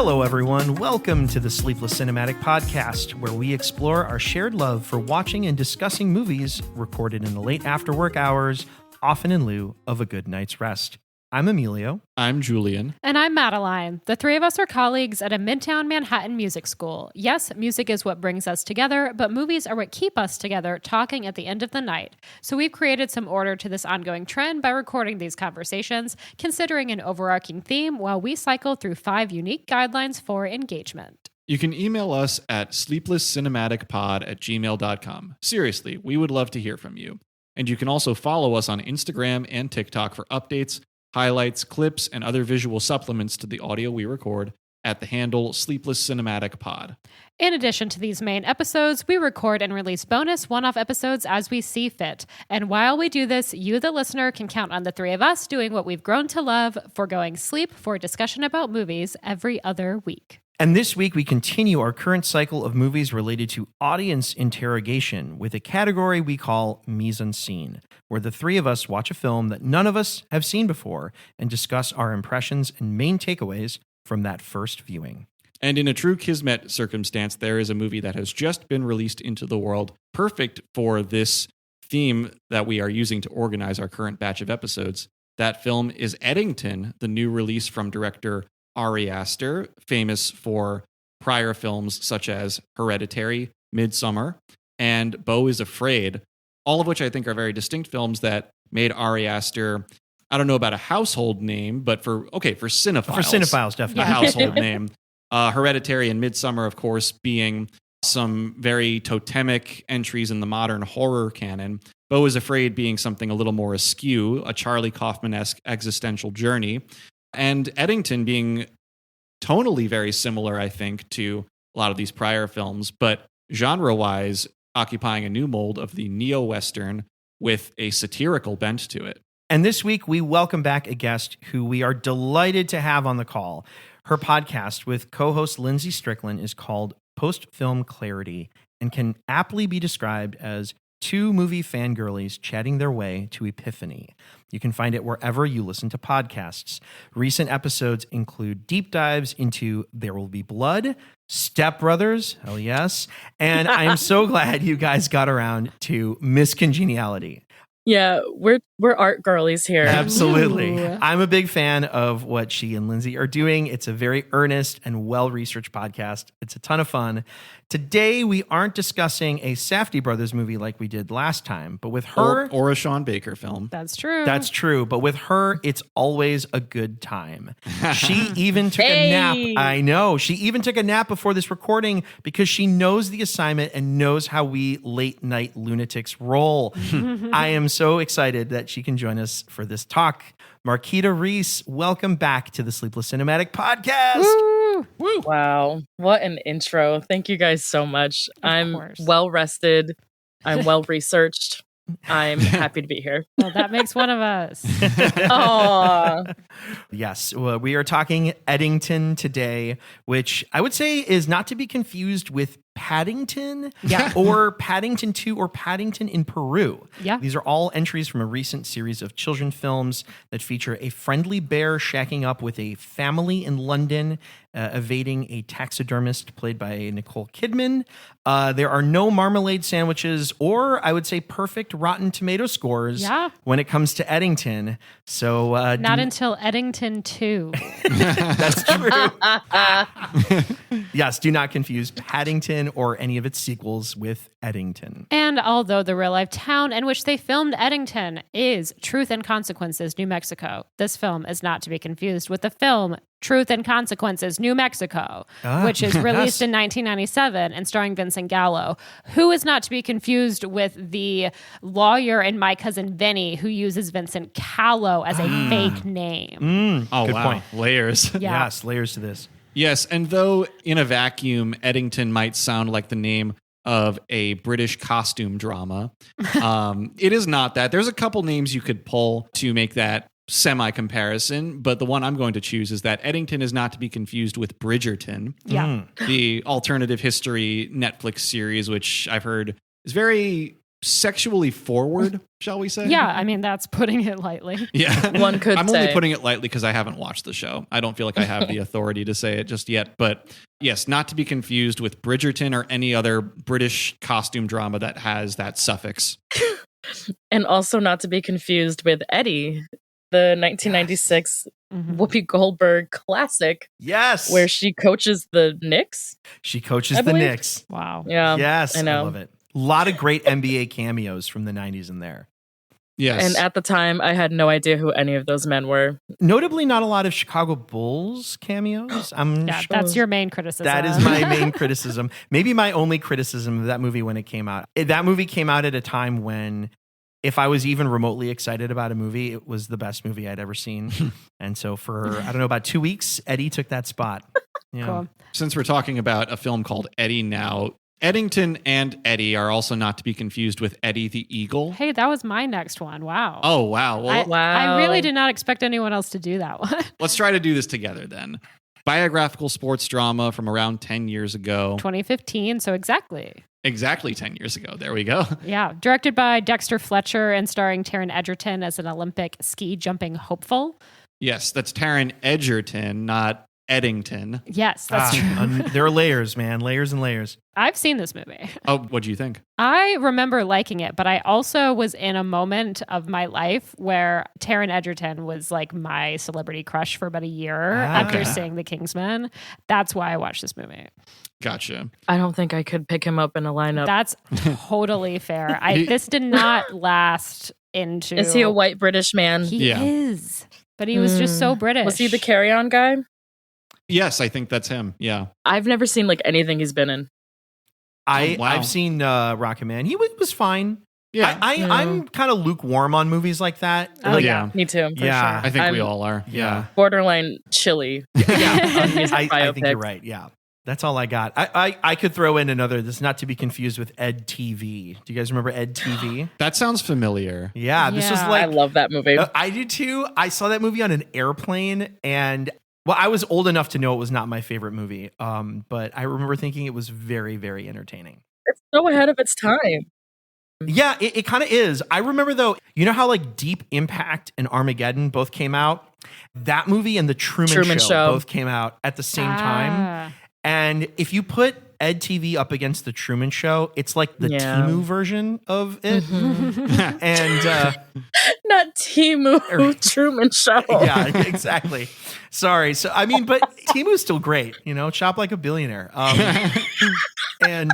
Hello, everyone. Welcome to the Sleepless Cinematic Podcast, where we explore our shared love for watching and discussing movies recorded in the late after work hours, often in lieu of a good night's rest. I'm Emilio. I'm Julian. And I'm Madeline. The three of us are colleagues at a Midtown Manhattan music school. Yes, music is what brings us together, but movies are what keep us together, talking at the end of the night. So we've created some order to this ongoing trend by recording these conversations, considering an overarching theme while we cycle through 5 unique guidelines for engagement. You can email us at sleeplesscinematicpod@gmail.com. Seriously, we would love to hear from you. And you can also follow us on Instagram and TikTok for updates, highlights, clips, and other visual supplements to the audio we record at the handle Sleepless Cinematic Pod. In addition to these main episodes, we record and release bonus one-off episodes as we see fit. And while we do this, you, the listener, can count on the three of us doing what we've grown to love, foregoing sleep for a discussion about movies every other week. And this week, we continue our current cycle of movies related to audience interrogation with a category we call mise en scene, where the three of us watch a film that none of us have seen before and discuss our impressions and main takeaways from that first viewing. And in a true Kismet circumstance, there is a movie that has just been released into the world, perfect for this theme that we are using to organize our current batch of episodes. That film is Eddington, the new release from director Ari Aster, famous for prior films such as Hereditary, Midsommar, and Beau is Afraid, all of which I think are very distinct films that made Ari Aster, I don't know about a household name, but for cinephiles. For cinephiles, definitely. A household name. Hereditary and Midsommar, of course, being some very totemic entries in the modern horror canon. Beau is Afraid being something a little more askew, a Charlie Kaufman-esque existential journey. And Eddington being tonally very similar, I think, to a lot of these prior films, but genre-wise occupying a new mold of the neo-Western with a satirical bent to it. And this week, we welcome back a guest who we are delighted to have on the call. Her podcast with co-host Lindsay Strickland is called Post-Film Clarity and can aptly be described as two movie fangirlies chatting their way to epiphany. You can find it wherever you listen to podcasts. Recent episodes include deep dives into There Will Be Blood, Step Brothers, hell yes, and I am so glad you guys got around to Miss Congeniality. Yeah, we're art girlies here. Absolutely. Ooh. I'm a big fan of what she and Lindsay are doing. It's a very earnest and well-researched podcast. It's a ton of fun. Today, we aren't discussing a Safdie Brothers movie like we did last time, but with her... Or a Sean Baker film. That's true. That's true. But with her, it's always a good time. She even took a nap. I know. She even took a nap before this recording because she knows the assignment and knows how we late night lunatics roll. I am so excited that she can join us for this talk. Mariquita Reese, welcome back to the Sleepless Cinematic Podcast. Woo! Woo. Wow, what an intro. Thank you guys so much. I'm well rested. I'm well researched. I'm happy to be here. Well, that makes one of us. Aww. Yes, well, we are talking Eddington today, which I would say is not to be confused with Paddington, or Paddington 2 or Paddington in Peru. Yeah. These are all entries from a recent series of children's films that feature a friendly bear shacking up with a family in London, evading a taxidermist played by Nicole Kidman. There are no marmalade sandwiches or, I would say, perfect Rotten Tomato scores when it comes to Eddington. So Not until Eddington 2. That's true. Yes, do not confuse Paddington or any of its sequels with Eddington. And although the real-life town in which they filmed Eddington is Truth and Consequences, New Mexico, this film is not to be confused with the film Truth and Consequences, New Mexico, which is released in 1997 and starring Vincent Gallo, who is not to be confused with the lawyer in My Cousin Vinny, who uses Vincent Callow as a fake name. Oh, good wow. point. Layers. Yeah. Yes, layers to this. Yes, and though in a vacuum, Eddington might sound like the name of a British costume drama, it is not that. There's a couple names you could pull to make that semi-comparison, but the one I'm going to choose is that Eddington is not to be confused with Bridgerton, the alternative history Netflix series, which I've heard is very sexually forward, shall we say? Yeah, I mean, that's putting it lightly. Yeah. One could I'm say. only putting it lightly because I haven't watched the show. I don't feel like I have the authority to say it just yet. But yes, not to be confused with Bridgerton or any other British costume drama that has that suffix. And also not to be confused with Eddie, the 1996 Whoopi Goldberg classic. Yes. Where she coaches the Knicks. She coaches the Knicks. Wow. Yeah. Yes. I know. I love it. A lot of great NBA cameos from the 90s in there. Yes. And at the time, I had no idea who any of those men were. Notably, not a lot of Chicago Bulls cameos. That's your main criticism. That is my main criticism. Maybe my only criticism of that movie when it came out. That movie came out at a time when, if I was even remotely excited about a movie, it was the best movie I'd ever seen. And so for, I don't know, about 2 weeks, Eddie took that spot. Yeah. Cool. Since we're talking about a film called Eddie now, Eddington and Eddie are also not to be confused with Eddie the Eagle. Hey, that was my next one. Wow. Oh, wow. Well, I really did not expect anyone else to do that one. Let's try to do this together then. Biographical sports drama from around 10 years ago. 2015, so exactly 10 years ago. There we go. Yeah. Directed by Dexter Fletcher and starring Taron Egerton as an Olympic ski jumping hopeful. Yes, that's Taron Egerton, not Eddington. Yes, that's true. There are layers, man. Layers and layers. I've seen this movie. Oh, what do you think? I remember liking it, but I also was in a moment of my life where Taron Egerton was like my celebrity crush for about a year after seeing The Kingsman. That's why I watched this movie. Gotcha. I don't think I could pick him up in a lineup. That's totally fair. This did not last into... Is he a white British man? He is. But he was just so British. Was he the Carry On guy? Yes, I think that's him. Yeah. I've never seen like anything he's been in. I've seen Rocket Man. He was fine. Yeah. I'm kind of lukewarm on movies like that. Oh, Like, yeah. Me too. For sure. I think we all are. Yeah. Borderline chilly. I think you're right. Yeah. That's all I got. I could throw in another. This is not to be confused with Ed TV. Do you guys remember Ed TV? That sounds familiar. Yeah, this was like... I love that movie. I do too. I saw that movie on an airplane, and I was old enough to know it was not my favorite movie. But I remember thinking it was very, very entertaining. It's so ahead of its time. Yeah, it kind of is. I remember though, you know how like Deep Impact and Armageddon both came out? That movie and The Truman Show both came out at the same time. And if you put Ed TV up against The Truman Show, it's like the Temu version of it. And not Temu, Truman Show. Yeah, exactly. Sorry. So I mean, but Temu's still great, Shop Like a Billionaire. And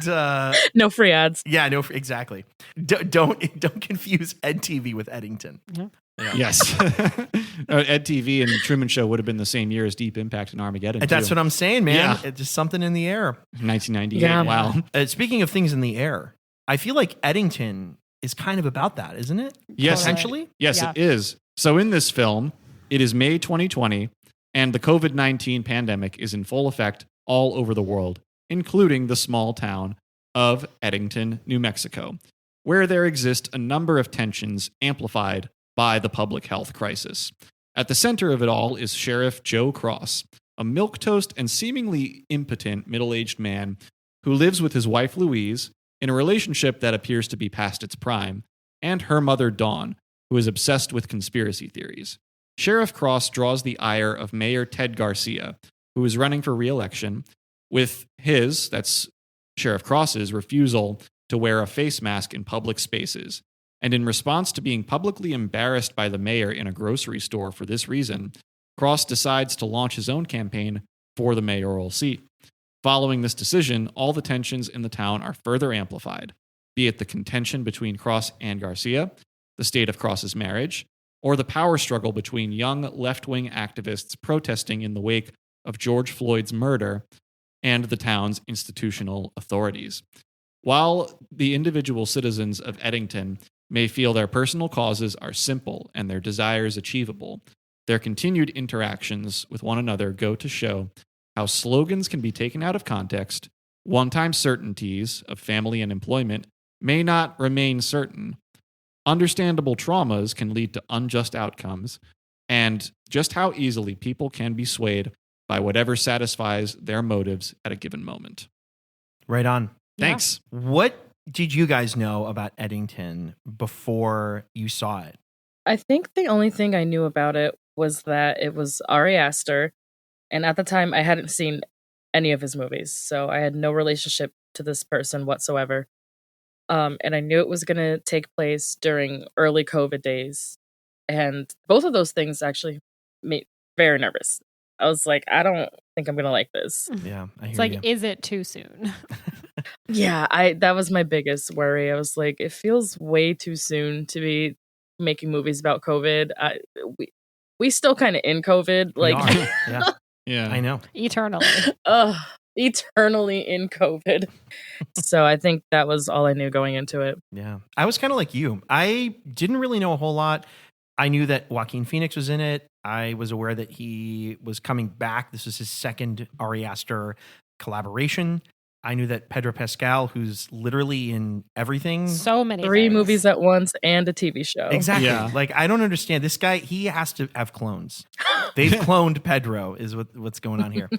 no free ads. Yeah, exactly. Don't confuse Ed TV with Eddington. Yeah. Yeah. Yes. Ed TV and Truman Show would have been the same year as Deep Impact and Armageddon. And that's what I'm saying, man. Yeah. It's just something in the air. 1998. Yeah. Wow. Speaking of things in the air, I feel like Eddington is kind of about that, isn't it? Yes. Potentially? Yes, it is. So in this film, it is May 2020, and the COVID-19 pandemic is in full effect all over the world, including the small town of Eddington, New Mexico, where there exist a number of tensions amplified by the public health crisis. At the center of it all is Sheriff Joe Cross, a milquetoast and seemingly impotent middle-aged man who lives with his wife Louise in a relationship that appears to be past its prime, and her mother Dawn, who is obsessed with conspiracy theories. Sheriff Cross draws the ire of Mayor Ted Garcia, who is running for re-election, with that's Sheriff Cross's refusal to wear a face mask in public spaces. And in response to being publicly embarrassed by the mayor in a grocery store for this reason, Cross decides to launch his own campaign for the mayoral seat. Following this decision, all the tensions in the town are further amplified, be it the contention between Cross and Garcia, the state of Cross's marriage, or the power struggle between young left-wing activists protesting in the wake of George Floyd's murder and the town's institutional authorities. While the individual citizens of Eddington may feel their personal causes are simple and their desires achievable, their continued interactions with one another go to show how slogans can be taken out of context, one-time certainties of family and employment may not remain certain, understandable traumas can lead to unjust outcomes, and just how easily people can be swayed by whatever satisfies their motives at a given moment. Right on. Thanks. What did you guys know about Eddington before you saw it? I think the only thing I knew about it was that it was Ari Aster. And at the time, I hadn't seen any of his movies. So I had no relationship to this person whatsoever. And I knew it was going to take place during early COVID days. And both of those things actually made me very nervous. I was like, I don't think I'm going to like this. Yeah, I hear it's like, you. is it too soon? Yeah, that was my biggest worry. I was like, it feels way too soon to be making movies about COVID. We still kind of in COVID. Like, yeah. Yeah, I know. Eternally. Eternally in COVID. So I think that was all I knew going into it. Yeah. I was kind of like you. I didn't really know a whole lot. I knew that Joaquin Phoenix was in it. I was aware that he was coming back. This was his second Ari Aster collaboration. I knew that Pedro Pascal, who's literally in everything. So many 3 things. movies at once and a TV show. Exactly. Yeah. Like, I don't understand. This guy, he has to have clones. They've cloned Pedro is what's going on here.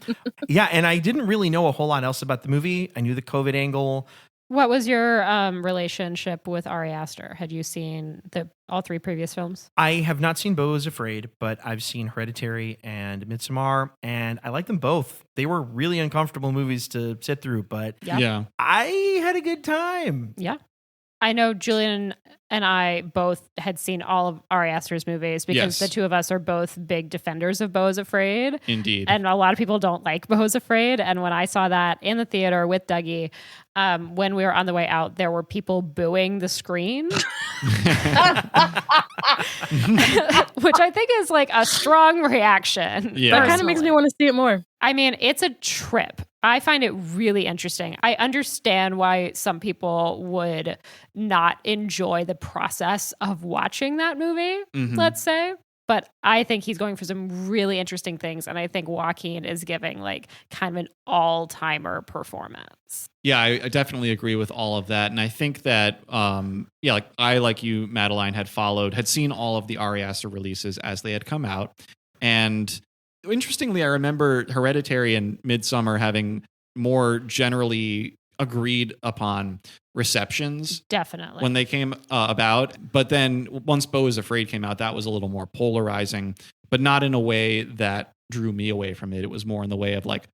Yeah, and I didn't really know a whole lot else about the movie. I knew the COVID angle. What was your relationship with Ari Aster? Had you seen all 3 previous films? I have not seen Beau is Afraid, but I've seen Hereditary and Midsommar, and I like them both. They were really uncomfortable movies to sit through, but yeah. I had a good time. Yeah. I know Julian and I both had seen all of Ari Aster's movies because the two of us are both big defenders of Beau is Afraid. Indeed. And a lot of people don't like Beau is Afraid. And when I saw that in the theater with Dougie, when we were on the way out, there were people booing the screen. Which I think is like a strong reaction. Yeah. That kind of makes me want to see it more. I mean, it's a trip. I find it really interesting. I understand why some people would not enjoy the process of watching that movie, let's say. But I think he's going for some really interesting things. And I think Joaquin is giving like kind of an all-timer performance. Yeah, I definitely agree with all of that. And I think that, like I, like you, Madeline, had seen all of the Ari Aster releases as they had come out. And interestingly, I remember Hereditary and Midsommar having more generally agreed upon receptions. Definitely. When they came about. But then once Beau is Afraid came out, that was a little more polarizing, but not in a way that drew me away from it. It was more in the way of like,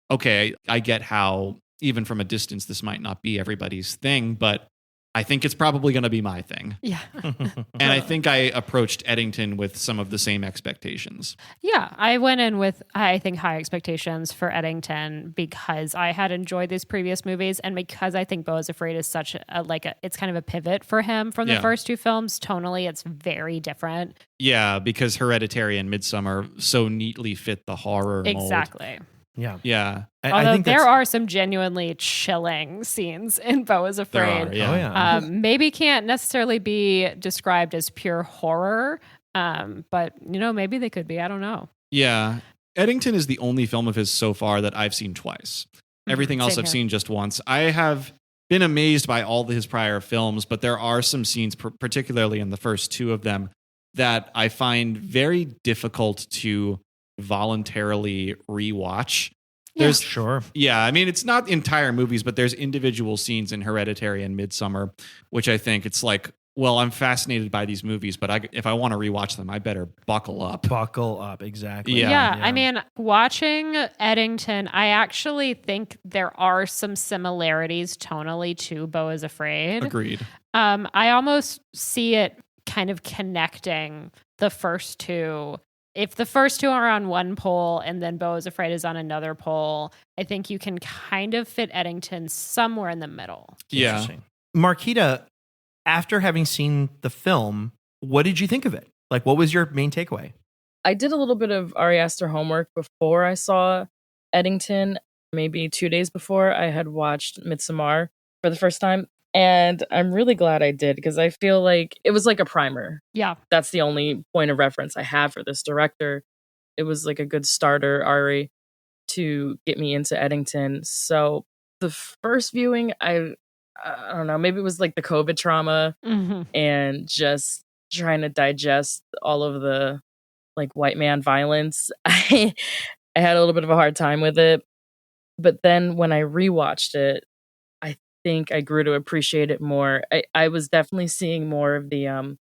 okay, I get how even from a distance, this might not be everybody's thing, but I think it's probably going to be my thing. Yeah. And I think I approached Eddington with some of the same expectations. Yeah, I went in with, I think, high expectations for Eddington because I had enjoyed these previous movies and because I think Beau is Afraid is such it's kind of a pivot for him from the first 2 films. Tonally, it's very different. Yeah, because Hereditary and Midsommar so neatly fit the horror mold. Exactly. Yeah. Yeah. Although I think there are some genuinely chilling scenes in Beau is Afraid. There are, yeah. Oh, yeah. Maybe can't necessarily be described as pure horror, but, maybe they could be. I don't know. Yeah. Eddington is the only film of his so far that I've seen twice. Everything else I've seen just once. I have been amazed by all his prior films, but there are some scenes, particularly in the first 2 of them, that I find very difficult to voluntarily rewatch. There's sure. Yeah, I mean, it's not entire movies, but there's individual scenes in Hereditary and Midsommar, which I think it's like, well, I'm fascinated by these movies, but if I want to rewatch them, I better buckle up. Buckle up, exactly. Yeah, I mean, watching Eddington, I actually think there are some similarities tonally to Beau is Afraid. Agreed. I almost see it kind of connecting the first 2. If the first 2 are on one pole and then Beau is Afraid is on another pole, I think you can kind of fit Eddington somewhere in the middle. Yeah. Mariquita, after having seen the film, what did you think of it? Like, what was your main takeaway? I did a little bit of Ari Aster homework before I saw Eddington. Maybe 2 days before I had watched Midsommar for the first time. And I'm really glad I did because I feel like it was like a primer. Yeah. That's the only point of reference I have for this director. It was like a good starter, Ari, to get me into Eddington. So the first viewing, I don't know, maybe it was like the COVID trauma and just trying to digest all of the like white man violence. I had a little bit of a hard time with it. But then when I rewatched it, I think I grew to appreciate it more. I was definitely seeing more of the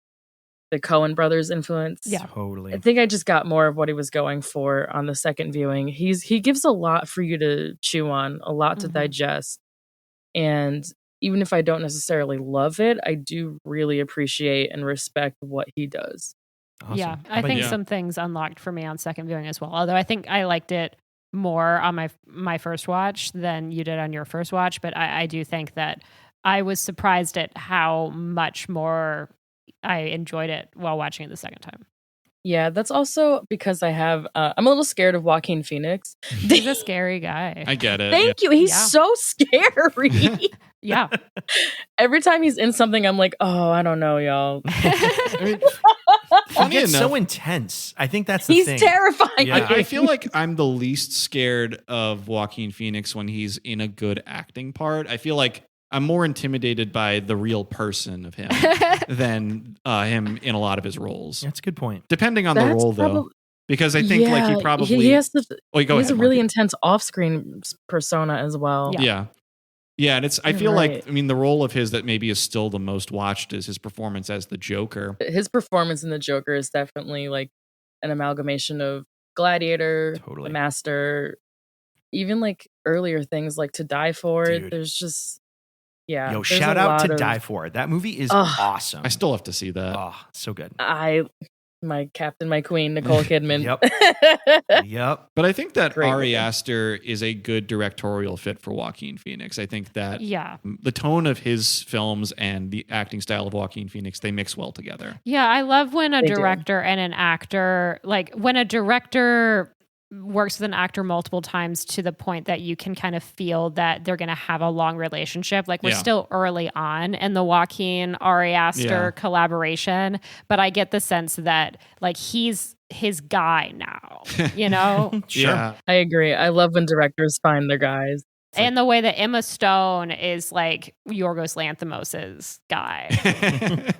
Coen brothers influence. Yeah. Totally. I think I just got more of what he was going for on the second viewing. He gives a lot for you to chew on, a lot to digest. And even if I don't necessarily love it, I do really appreciate and respect what he does. Awesome. Yeah, How I about think you? some things unlocked for me on second viewing as well. Although I think I liked it more on my first watch than you did on your first watch. But I do think that I was surprised at how much more I enjoyed it while watching it the second time. Yeah, that's also because I have I'm a little scared of Joaquin Phoenix. He's a scary guy. I get it. Thank you. He's so scary. Yeah. Every time he's in something, I'm like, oh, I don't know, y'all. I mean, He funny gets enough, so intense. I think that's the He's thing. terrifying. Yeah. I feel like I'm the least scared of Joaquin Phoenix when he's in a good acting part. I feel like I'm more intimidated by the real person of him than him in a lot of his roles. That's a good point. Depending on the role, though. Because I think like he probably... He has, go he has ahead, a really Marky. intense off-screen persona as well. Yeah. Yeah, and I You're feel right. like, I mean, the role of his that maybe is still the most watched is his performance as the Joker. His performance in The Joker is definitely like an amalgamation of Gladiator, Totally. The Master, even like earlier things like To Die For. Dude. There's just, yeah. Yo, there's shout a out lot to of- Die For. That movie is Ugh. awesome. I still have to see that. Oh, so good. My captain, my queen, Nicole Kidman. Yep. But I think that Great Ari movie. Aster is a good directorial fit for Joaquin Phoenix. I think that Yeah. the tone of his films and the acting style of Joaquin Phoenix, they mix well together. Yeah, I love when a They do. director and an actor, like when a director works with an actor multiple times to the point that you can kind of feel that they're going to have a long relationship. Like we're Yeah. still early on in the Joaquin Ari Aster Yeah. collaboration, but I get the sense that like he's his guy now, you know? Sure. Yeah. I agree. I love when directors find their guys. And the way that Emma Stone is like Yorgos Lanthimos' guy,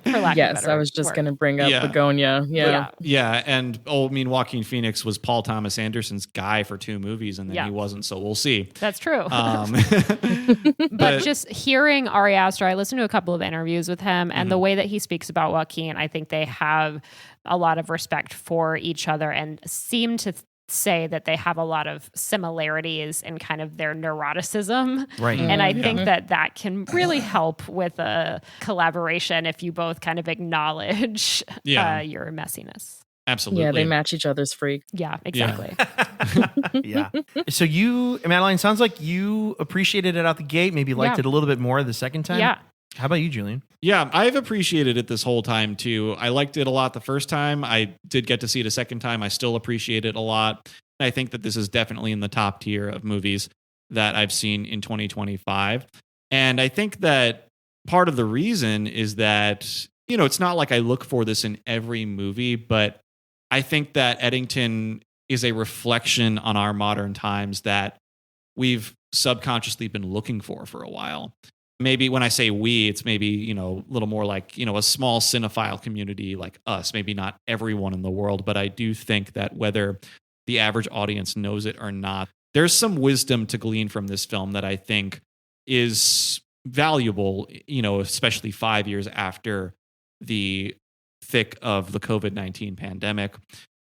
for lack of a Yes, better I was just word. going to bring up Yeah. Begonia. Yeah. Yeah, and I mean, Joaquin Phoenix was Paul Thomas Anderson's guy for 2 movies, and then Yeah. he wasn't, so we'll see. That's true. But But just hearing Ari Aster, I listened to a couple of interviews with him, and the way that he speaks about Joaquin, I think they have a lot of respect for each other and seem to say that they have a lot of similarities in kind of their neuroticism. Right. And I Mhm. think that can really help with a collaboration if you both kind of acknowledge Yeah. your messiness. absolutely. Yeah, they match each other's freaks. Yeah, exactly. Yeah. So you, Madeline, sounds like you appreciated it out the gate, maybe liked Yeah. it a little bit more the second time. Yeah. How about you, Julian? Yeah, I've appreciated it this whole time too. I liked it a lot the first time. I did get to see it a second time. I still appreciate it a lot. I think that this is definitely in the top tier of movies that I've seen in 2025. And I think that part of the reason is that, you know, it's not like I look for this in every movie, but I think that Eddington is a reflection on our modern times that we've subconsciously been looking for a while. Maybe when I say we, it's maybe, you know, a little more like, you know, a small cinephile community like us, maybe not everyone in the world, but I do think that whether the average audience knows it or not, there's some wisdom to glean from this film that I think is valuable, you know, especially 5 years after the thick of the COVID-19 pandemic.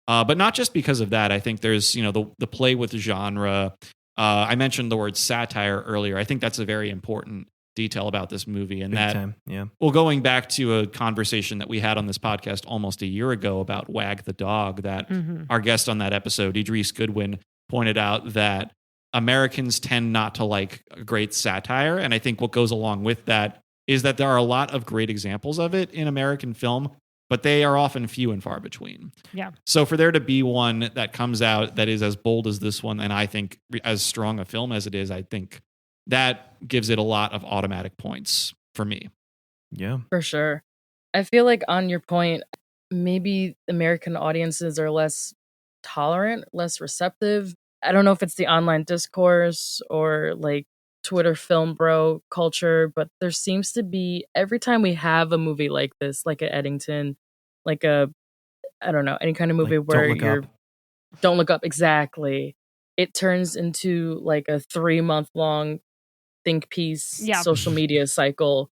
But not just because of that. I think there's, you know, the play with the genre. I mentioned the word satire earlier. I think that's a very important detail about this movie. And Big that, time. Yeah. well, going back to a conversation that we had on this podcast almost a year ago about Wag the Dog, that our guest on that episode, Idris Goodwin, pointed out that Americans tend not to like great satire. And I think what goes along with that is that there are a lot of great examples of it in American film, but they are often few and far between. Yeah. So for there to be one that comes out that is as bold as this one, and I think as strong a film as it is, I think that gives it a lot of automatic points for me. Yeah. For sure. I feel like on your point, maybe American audiences are less tolerant, less receptive. I don't know if it's the online discourse or like Twitter film bro culture, but there seems to be every time we have a movie like this, like a Eddington, like I don't know, any kind of movie Like, where Don't Look you're Up. Don't Look Up, exactly. It turns into like a 3-month long think piece Yeah. social media cycle,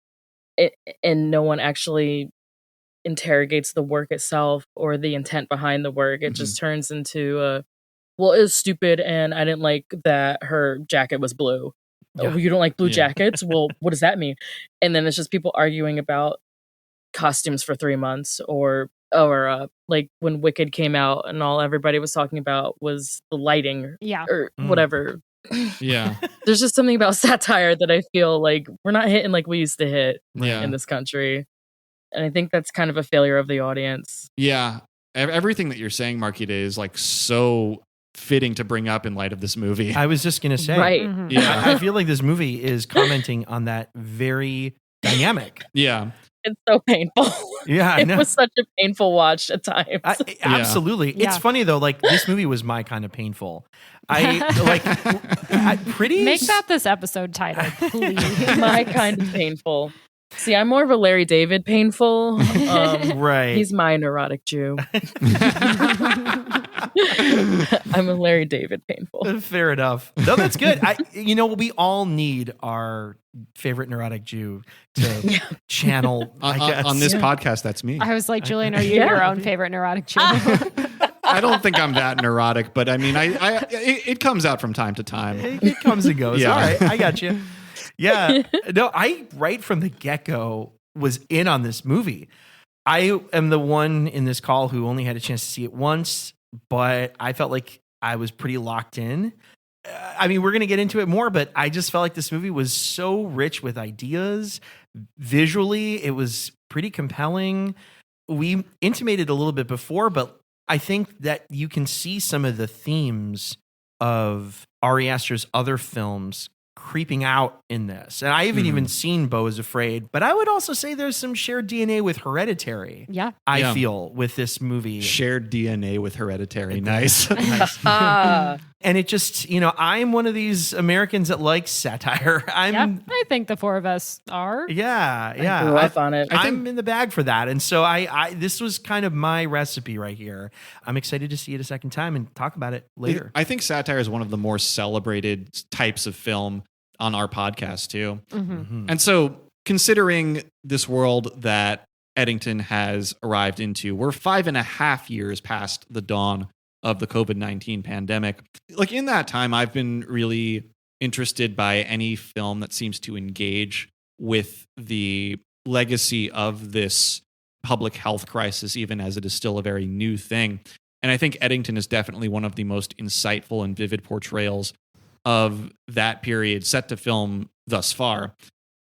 and no one actually interrogates the work itself or the intent behind the work. It just turns into well, it was stupid, and I didn't like that her jacket was blue. Yeah. Oh, you don't like blue Yeah. jackets? Well, what does that mean? And then it's just people arguing about costumes for 3 months, or like when Wicked came out and all everybody was talking about was the lighting, Yeah. or whatever. Yeah. There's just something about satire that I feel like we're not hitting like we used to hit Yeah. in this country. And I think that's kind of a failure of the audience. Yeah. Everything that you're saying, Marquita, is like so fitting to bring up in light of this movie. I was just going to say, Right. Mhm. Yeah. I feel like this movie is commenting on that very dynamic. Yeah. It's so painful. Yeah, I It know. was such a painful watch at times. Absolutely. It's Yeah. funny though, like this movie was my kind of painful. Pretty Make that this episode title, please. My kind of painful. See, I'm more of a Larry David painful. right. He's my neurotic Jew. I'm a Larry David painful. Fair enough. No, that's good. We all need our favorite neurotic Jew to channel. I guess. On this podcast, that's me. I was like, Julian, are you Yeah. your own favorite neurotic Jew? I don't think I'm that neurotic, but I mean, it comes out from time to time. It comes and goes. Yeah. All right, I got you. Yeah. No, I right from the get-go was in on this movie. I am the one in this call who only had a chance to see it once, but I felt like I was pretty locked in. I mean, we're going to get into it more, but I just felt like this movie was so rich with ideas. Visually, it was pretty compelling. We intimated a little bit before, but I think that you can see some of the themes of Ari Aster's other films creeping out in this. And I haven't even seen Beau is Afraid, but I would also say there's some shared DNA with Hereditary. Yeah. I feel with this movie. Shared DNA with Hereditary. Nice. Nice. Ah, And it just, I'm one of these Americans that likes satire. Yeah, I think the four of us are. Yeah. I grew up on it. I'm in the bag for that. And so this was kind of my recipe right here. I'm excited to see it a second time and talk about it later. I think satire is one of the more celebrated types of film on our podcast too. Mm-hmm. And so considering this world that Eddington has arrived into, we're 5.5 years past the dawn of the COVID-19 pandemic. Like in that time, I've been really interested by any film that seems to engage with the legacy of this public health crisis, even as it is still a very new thing. And I think Eddington is definitely one of the most insightful and vivid portrayals of that period set to film thus far.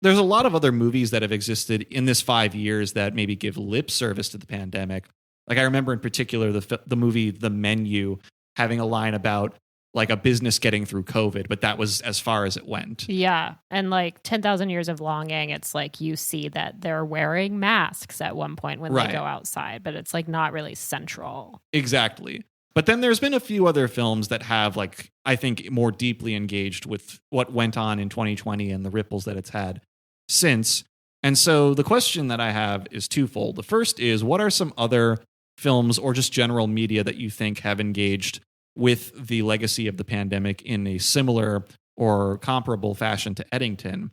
There's a lot of other movies that have existed in this 5 years that maybe give lip service to the pandemic. Like I remember in particular the movie The Menu having a line about like a business getting through COVID, but that was as far as it went. Yeah. And like 10,000 Years of Longing, it's like you see that they're wearing masks at one point when Right. they go outside, but it's like not really central. Exactly. But then there's been a few other films that have, like, I think, more deeply engaged with what went on in 2020 and the ripples that it's had since. And so the question that I have is twofold. The first is, what are some other films or just general media that you think have engaged with the legacy of the pandemic in a similar or comparable fashion to Eddington?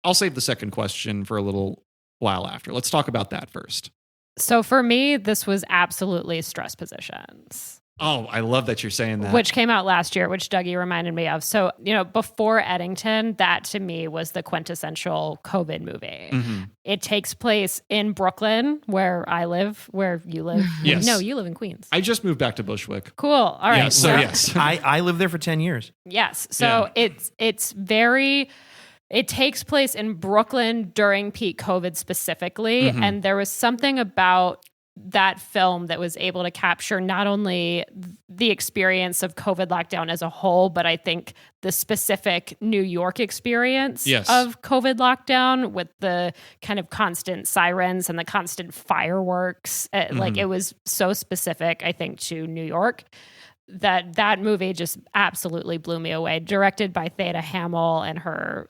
I'll save the second question for a little while after. Let's talk about that first. So for me, this was absolutely Stress Positions. Oh, I love that you're saying that. Which came out last year, which Dougie reminded me of. So, before Eddington, that to me was the quintessential COVID movie. Mm-hmm. It takes place in Brooklyn, where I live, where you live. Yes. No, you live in Queens. I just moved back to Bushwick. Cool. All right. Yeah, so yes. I lived there for 10 years. Yes. So it's very... It takes place in Brooklyn during peak COVID specifically. Mm-hmm. And there was something about that film that was able to capture not only the experience of COVID lockdown as a whole, but I think the specific New York experience of COVID lockdown with the kind of constant sirens and the constant fireworks. Like it was so specific, I think, to New York. that movie just absolutely blew me away. Directed by Theda Hamill and her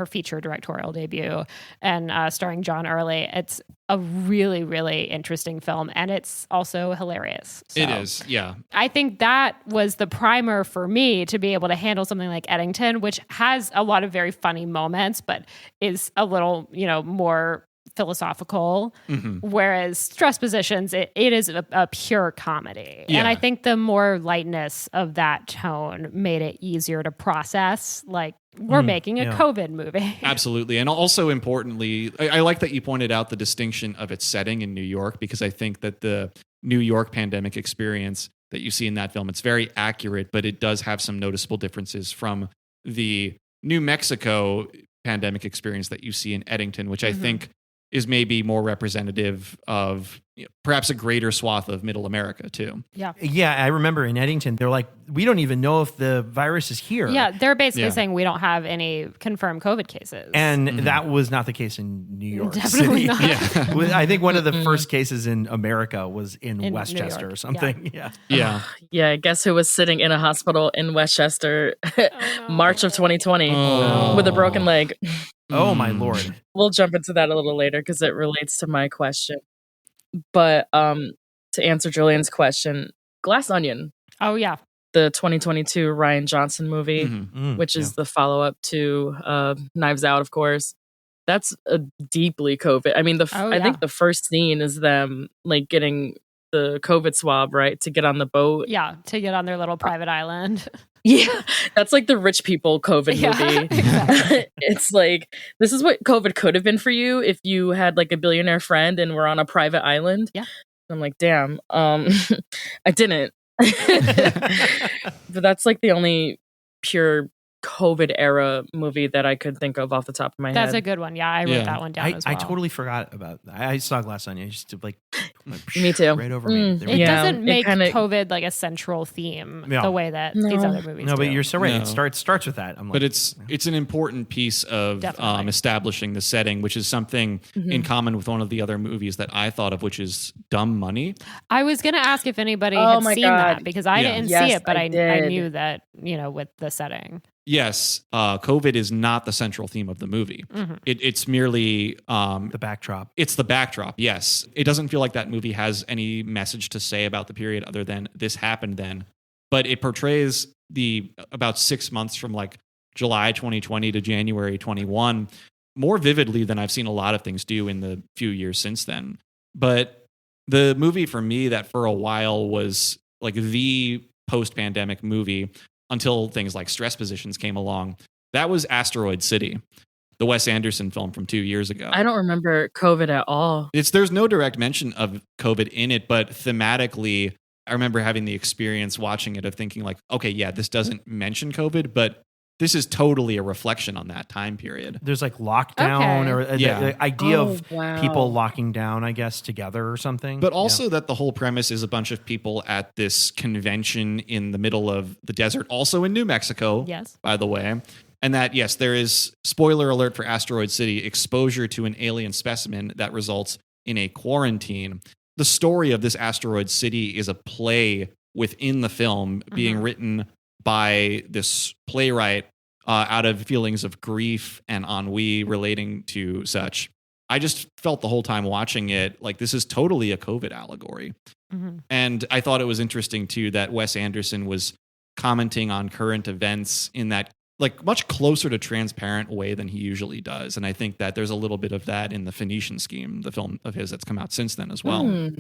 feature directorial debut, and starring John Early. It's a really, really interesting film, and it's also hilarious. So It is, yeah. I think that was the primer for me to be able to handle something like Eddington, which has a lot of very funny moments, but is a little, more philosophical, whereas Stress Positions, it is a pure comedy. Yeah. And I think the more lightness of that tone made it easier to process, like, we're making a COVID movie. Absolutely. And also importantly, I like that you pointed out the distinction of its setting in New York, because I think that the New York pandemic experience that you see in that film, it's very accurate, but it does have some noticeable differences from the New Mexico pandemic experience that you see in Eddington, which I think is maybe more representative of perhaps a greater swath of middle America too. Yeah. Yeah, I remember in Eddington, they're like, we don't even know if the virus is here. Yeah, they're basically saying we don't have any confirmed COVID cases. And that was not the case in New York Definitely City. not. Yeah. I think one of the first cases in America was in Westchester or something. Yeah. Yeah, guess who was sitting in a hospital in Westchester March of 2020 with a broken leg? Oh, my Lord. We'll jump into that a little later because it relates to my question. But to answer Julian's question, Glass Onion. Oh, yeah. The 2022 Rian Johnson movie, which is the follow-up to Knives Out, of course. That's a deeply COVID. I mean, I think the first scene is them like getting the COVID swab, right, to get on the boat. Yeah, to get on their little private island. Yeah, that's like the rich people COVID movie. Exactly. It's like, this is what COVID could have been for you if you had like a billionaire friend and were on a private island. Yeah. I'm like, damn, I didn't. But that's like the only pure COVID era movie that I could think of off the top of my head. That's a good one. Yeah, I wrote that one down as well. I totally forgot about that. I saw Glass Onion. I just like me too. Right over me. It doesn't make COVID like a central theme the way that these other movies do. No, but you're so right. It starts with that. But it's an important piece of establishing the setting, which is something in common with one of the other movies that I thought of, which is Dumb Money. I was going to ask if anybody had seen that, because I didn't see it, but I knew that, with the setting. Yes, COVID is not the central theme of the movie. It's merely the backdrop. It's the backdrop, yes. It doesn't feel like that movie has any message to say about the period other than this happened then. But it portrays the about 6 months from like July 2020 to January 21 more vividly than I've seen a lot of things do in the few years since then. But the movie for me that for a while was like the post-pandemic movie until things like Stress Positions came along, that was Asteroid City, the Wes Anderson film from 2 years ago. I don't remember COVID at all. There's no direct mention of COVID in it, but thematically, I remember having the experience watching it of thinking like, okay, yeah, this doesn't mention COVID, but this is totally a reflection on that time period. There's like lockdown or the idea of people locking down, I guess, together or something. But also that the whole premise is a bunch of people at this convention in the middle of the desert, also in New Mexico, by the way. And that, yes, there is, spoiler alert for Asteroid City, exposure to an alien specimen that results in a quarantine. The story of this Asteroid City is a play within the film being written by this playwright out of feelings of grief and ennui relating to such. I just felt the whole time watching it like this is totally a COVID allegory. And I thought it was interesting too that Wes Anderson was commenting on current events in that like much closer to transparent way than he usually does. And I think that there's a little bit of that in the Phoenician Scheme, the film of his that's come out since then as well.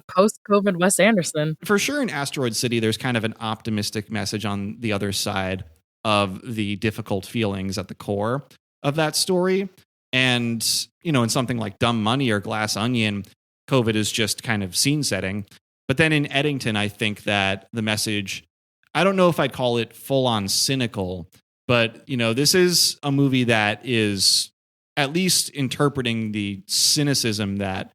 Post-COVID Wes Anderson. For sure in Asteroid City, there's kind of an optimistic message on the other side of the difficult feelings at the core of that story. And, in something like Dumb Money or Glass Onion, COVID is just kind of scene setting. But then in Eddington, I think that the message, I don't know if I'd call it full on cynical, but, this is a movie that is at least interpreting the cynicism that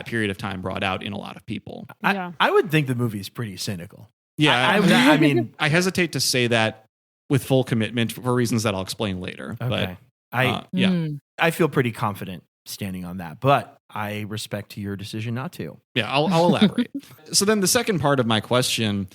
period of time brought out in a lot of people. I would think the movie is pretty cynical. Yeah. I mean, I hesitate to say that with full commitment for reasons that I'll explain later. Okay. But I feel pretty confident standing on that, but I respect your decision not to. Yeah, I'll elaborate. So then the second part of my question,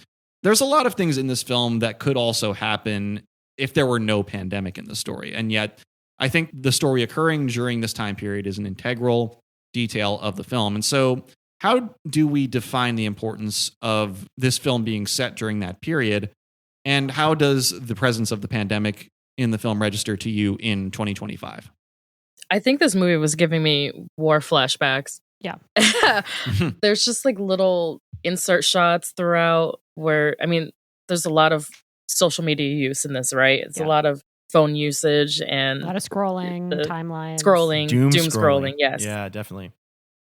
there's a lot of things in this film that could also happen if there were no pandemic in the story. And yet I think the story occurring during this time period is an integral detail of the film. And so how do we define the importance of this film being set during that period? And how does the presence of the pandemic in the film register to you in 2025? I think this movie was giving me war flashbacks. Yeah. There's just like little insert shots throughout where, I mean, there's a lot of social media use in this, right? It's a lot of phone usage and a lot of scrolling, timelines. Doom scrolling, yes. Yeah, definitely.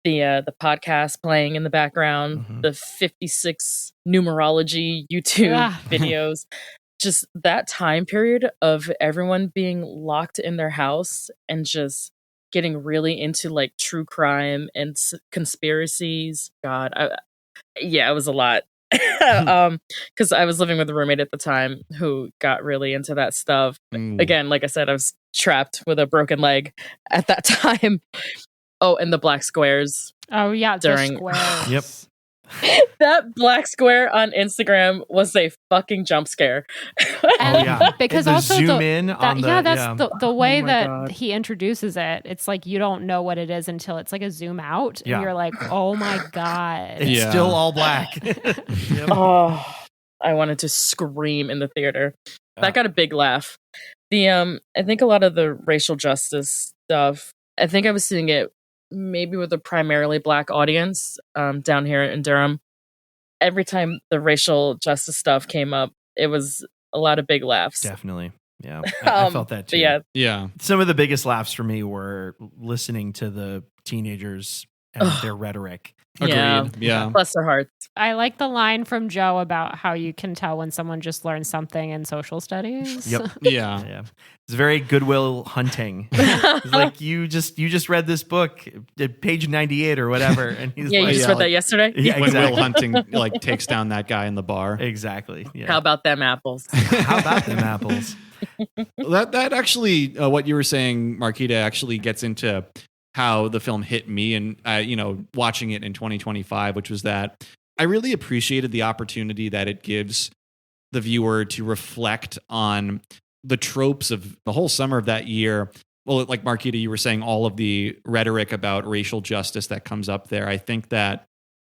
The podcast playing in the background, the 56 numerology YouTube videos. Just that time period of everyone being locked in their house and just getting really into like true crime and conspiracies. God, it was a lot. Because I was living with a roommate at the time who got really into that stuff. Again, like I said, I was trapped with a broken leg at that time. Oh, and the black squares. Oh yeah, during the squares. Yep. That black square on Instagram was a fucking jump scare. Because the also zoom in on the way that God. he introduces it. It's like you don't know what it is until it's like a zoom out, and you're like, oh my God, it's still all black. Oh, I wanted to scream in the theater. That got a big laugh. I think a lot of the racial justice stuff, I think I was seeing it maybe with a primarily black audience down here in Durham. Every time the racial justice stuff came up, it was a lot of big laughs. Definitely. Yeah. I felt that too. Yeah. Some of the biggest laughs for me were listening to the teenagers and their rhetoric. Agreed. Yeah. Bless their hearts. I like the line from Joe about how you can tell when someone just learned something in social studies. Yep. Yeah. It's very Goodwill Hunting. It's like you just read this book at page 98 or whatever, and he's you just read that yesterday. Yeah, when exactly. Will Hunting like takes down that guy in the bar. Exactly. Yeah. How about them apples? How about them apples? That actually, what you were saying, Mariquita, actually gets into how the film hit me and, watching it in 2025, which was that I really appreciated the opportunity that it gives the viewer to reflect on the tropes of the whole summer of that year. Well, like Mariquita, you were saying all of the rhetoric about racial justice that comes up there. I think that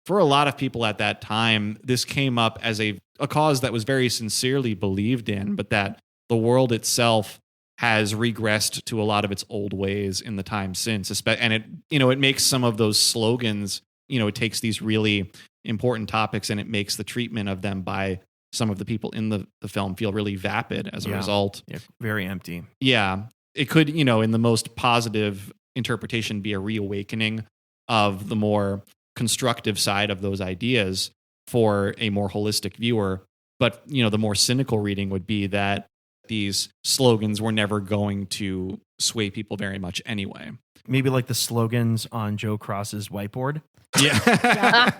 for a lot of people at that time, this came up as a cause that was very sincerely believed in, but that the world itself has regressed to a lot of its old ways in the time since. And it makes some of those slogans, it takes these really important topics and it makes the treatment of them by some of the people in the film feel really vapid as a result. Yeah, very empty. Yeah. It could, in the most positive interpretation, be a reawakening of the more constructive side of those ideas for a more holistic viewer. But, the more cynical reading would be that these slogans were never going to sway people very much anyway. Maybe like the slogans on Joe Cross's whiteboard. Yeah.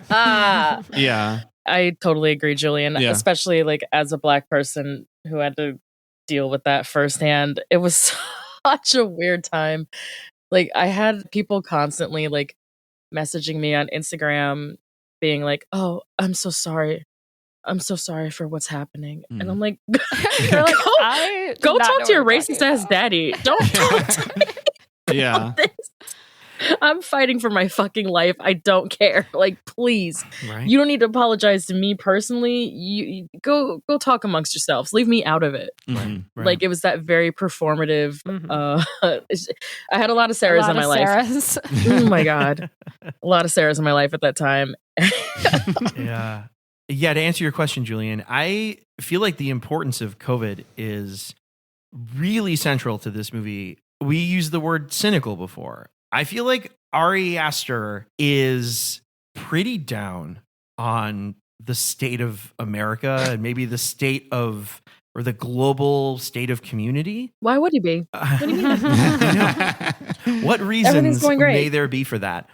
Yeah. I totally agree, Julian. Yeah. Especially like as a black person who had to deal with that firsthand. It was such a weird time. Like I had people constantly like messaging me on Instagram being like, "Oh, I'm so sorry. I'm so sorry for what's happening." And I'm like, they're like, go talk to your racist ass daddy. Don't talk to me. Yeah. I'm fighting for my fucking life. I don't care. Like, please. Right. You don't need to apologize to me personally. You go talk amongst yourselves. Leave me out of it. Right. Like it was that very performative. I had a lot of Sarahs in my life. Oh my God. A lot of Sarahs in my life at that time. Yeah. Yeah, to answer your question, Julian, I feel like the importance of COVID is really central to this movie. We used the word cynical before. I feel like Ari Aster is pretty down on the state of America and maybe the state of, or the global state of community. Why would he be? What do you mean? What reasons going great. may there be for that?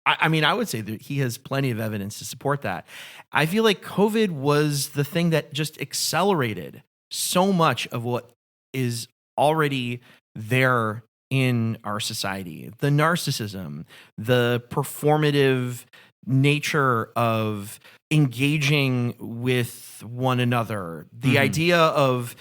I mean, I would say that he has plenty of evidence to support that. I feel like COVID was the thing that just accelerated so much of what is already there in our society, the narcissism, the performative nature of engaging with one another, the idea of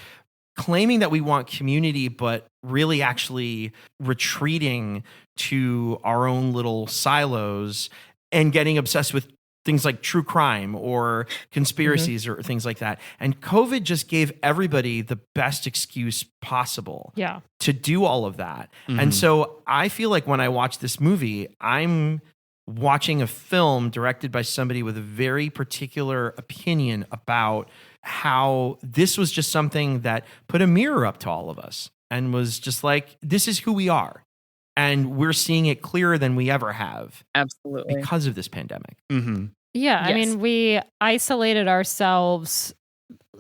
claiming that we want community, but really actually retreating to our own little silos and getting obsessed with things like true crime or conspiracies or things like that. And COVID just gave everybody the best excuse possible to do all of that. And so I feel like when I watch this movie, I'm watching a film directed by somebody with a very particular opinion about how this was just something that put a mirror up to all of us and was just like, this is who we are. And we're seeing it clearer than we ever have. Absolutely. Because of this pandemic. Yeah. I mean, we isolated ourselves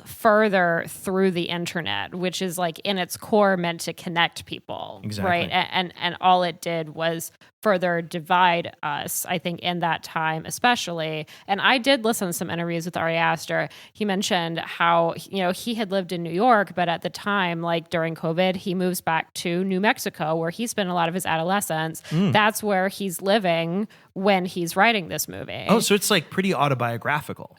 further through the internet, which is like in its core meant to connect people. Exactly. Right. And all it did was further divide us, I think, in that time, especially. And I did listen to some interviews with Ari Aster. He mentioned how, he had lived in New York, but at the time, like during COVID, he moves back to New Mexico, where he spent a lot of his adolescence. That's where he's living when he's writing this movie. Oh, so it's like pretty autobiographical.